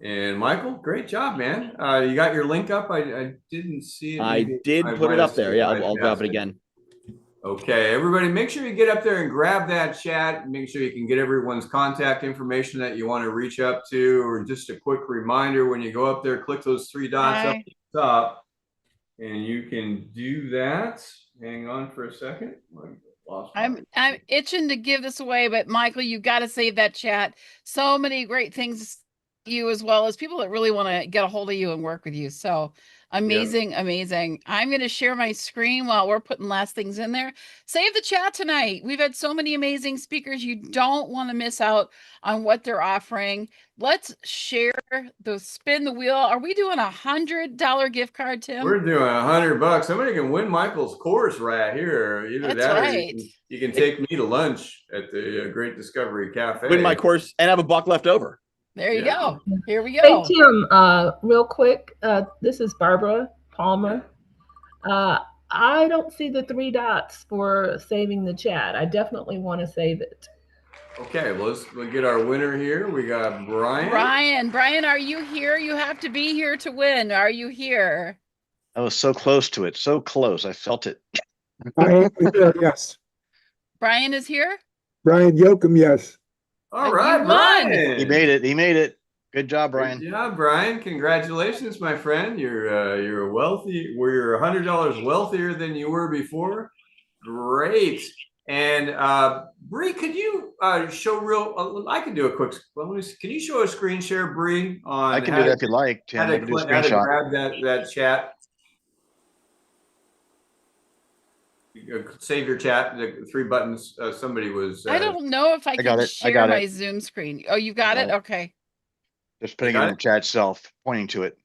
And Michael, great job, man. You got your link up. I didn't see it. I did put it up there. Yeah, I'll grab it again. Okay, everybody, make sure you get up there and grab that chat. Make sure you can get everyone's contact information that you want to reach up to. Or just a quick reminder, when you go up there, click those 3 dots up at the top. And you can do that. Hang on for a second. I'm itching to give this away, but Michael, you got to save that chat. So many great things you, as well as people that really want to get a hold of you and work with you. So amazing, amazing. I'm going to share my screen while we're putting last things in there. Save the chat tonight. We've had so many amazing speakers. You don't want to miss out on what they're offering. Let's share the spin the wheel. Are we doing $100 gift card, Tim? We're doing $100. Somebody can win Michael's course right here. Either That's that or right. you can take me to lunch at the Great Discovery Cafe. Win my course and have a buck left over. There you go. Here we go. Hey, Tim, real quick, this is Barbara Palmer. I don't see the 3 dots for saving the chat. I definitely want to save it. Okay, we'll get our winner here. We got Brian. Brian, are you here? You have to be here to win. Are you here? I was so close to it, so close. I felt it. I am here, yes. Brian is here? Brian Yoakum, yes. All right, Brian. He made it. He made it. Good job, Brian. Yeah, Brian. Congratulations, my friend. You're wealthy. You're $100 wealthier than you were before. Great. And Bree, could you show real? I can do a quick. Can you show a screen share, Bree? On I can do that if you like, Tim. How I can do a to screenshot. grab that chat. Save your chat. The 3 buttons. Somebody was. I don't know if I can share my Zoom screen. Oh, you got it? Okay. Just putting it in the chat itself, pointing to it.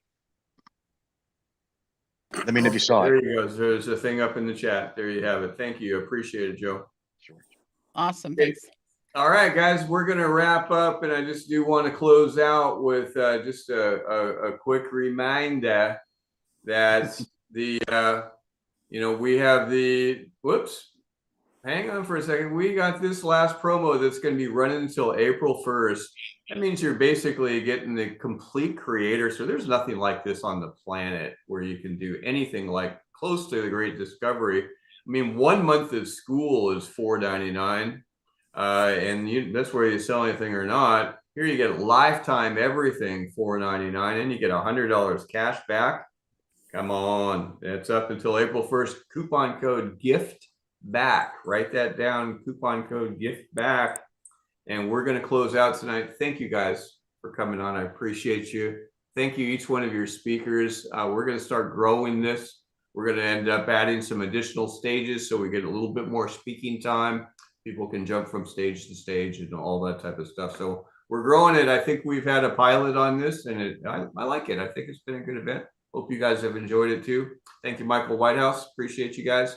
Let me know if you saw it. There you go. There's a thing up in the chat. There you have it. Thank you. Appreciate it, Joe. Awesome. Thanks. All right, guys, we're going to wrap up, and I just do want to close out with just a quick reminder that we have the, whoops, hang on for a second. We got this last promo that's going to be running until April 1st. That means you're basically getting the complete creator. So there's nothing like this on the planet where you can do anything like close to the Great Discovery. I mean, 1 month of school is $4.99, and that's where you sell anything or not. Here you get lifetime everything $4.99, and you get $100 cash back. Come on, that's up until April 1st. Coupon code GIFT BACK. Write that down. Coupon code GIFT BACK. And we're going to close out tonight. Thank you guys for coming on. I appreciate you. Thank you, each one of your speakers. We're going to start growing this. We're going to end up adding some additional stages so we get a little bit more speaking time. People can jump from stage to stage and all that type of stuff. So we're growing it. I think we've had a pilot on this, and I like it. I think it's been a good event. Hope you guys have enjoyed it too. Thank you, Michael Whitehouse. Appreciate you guys.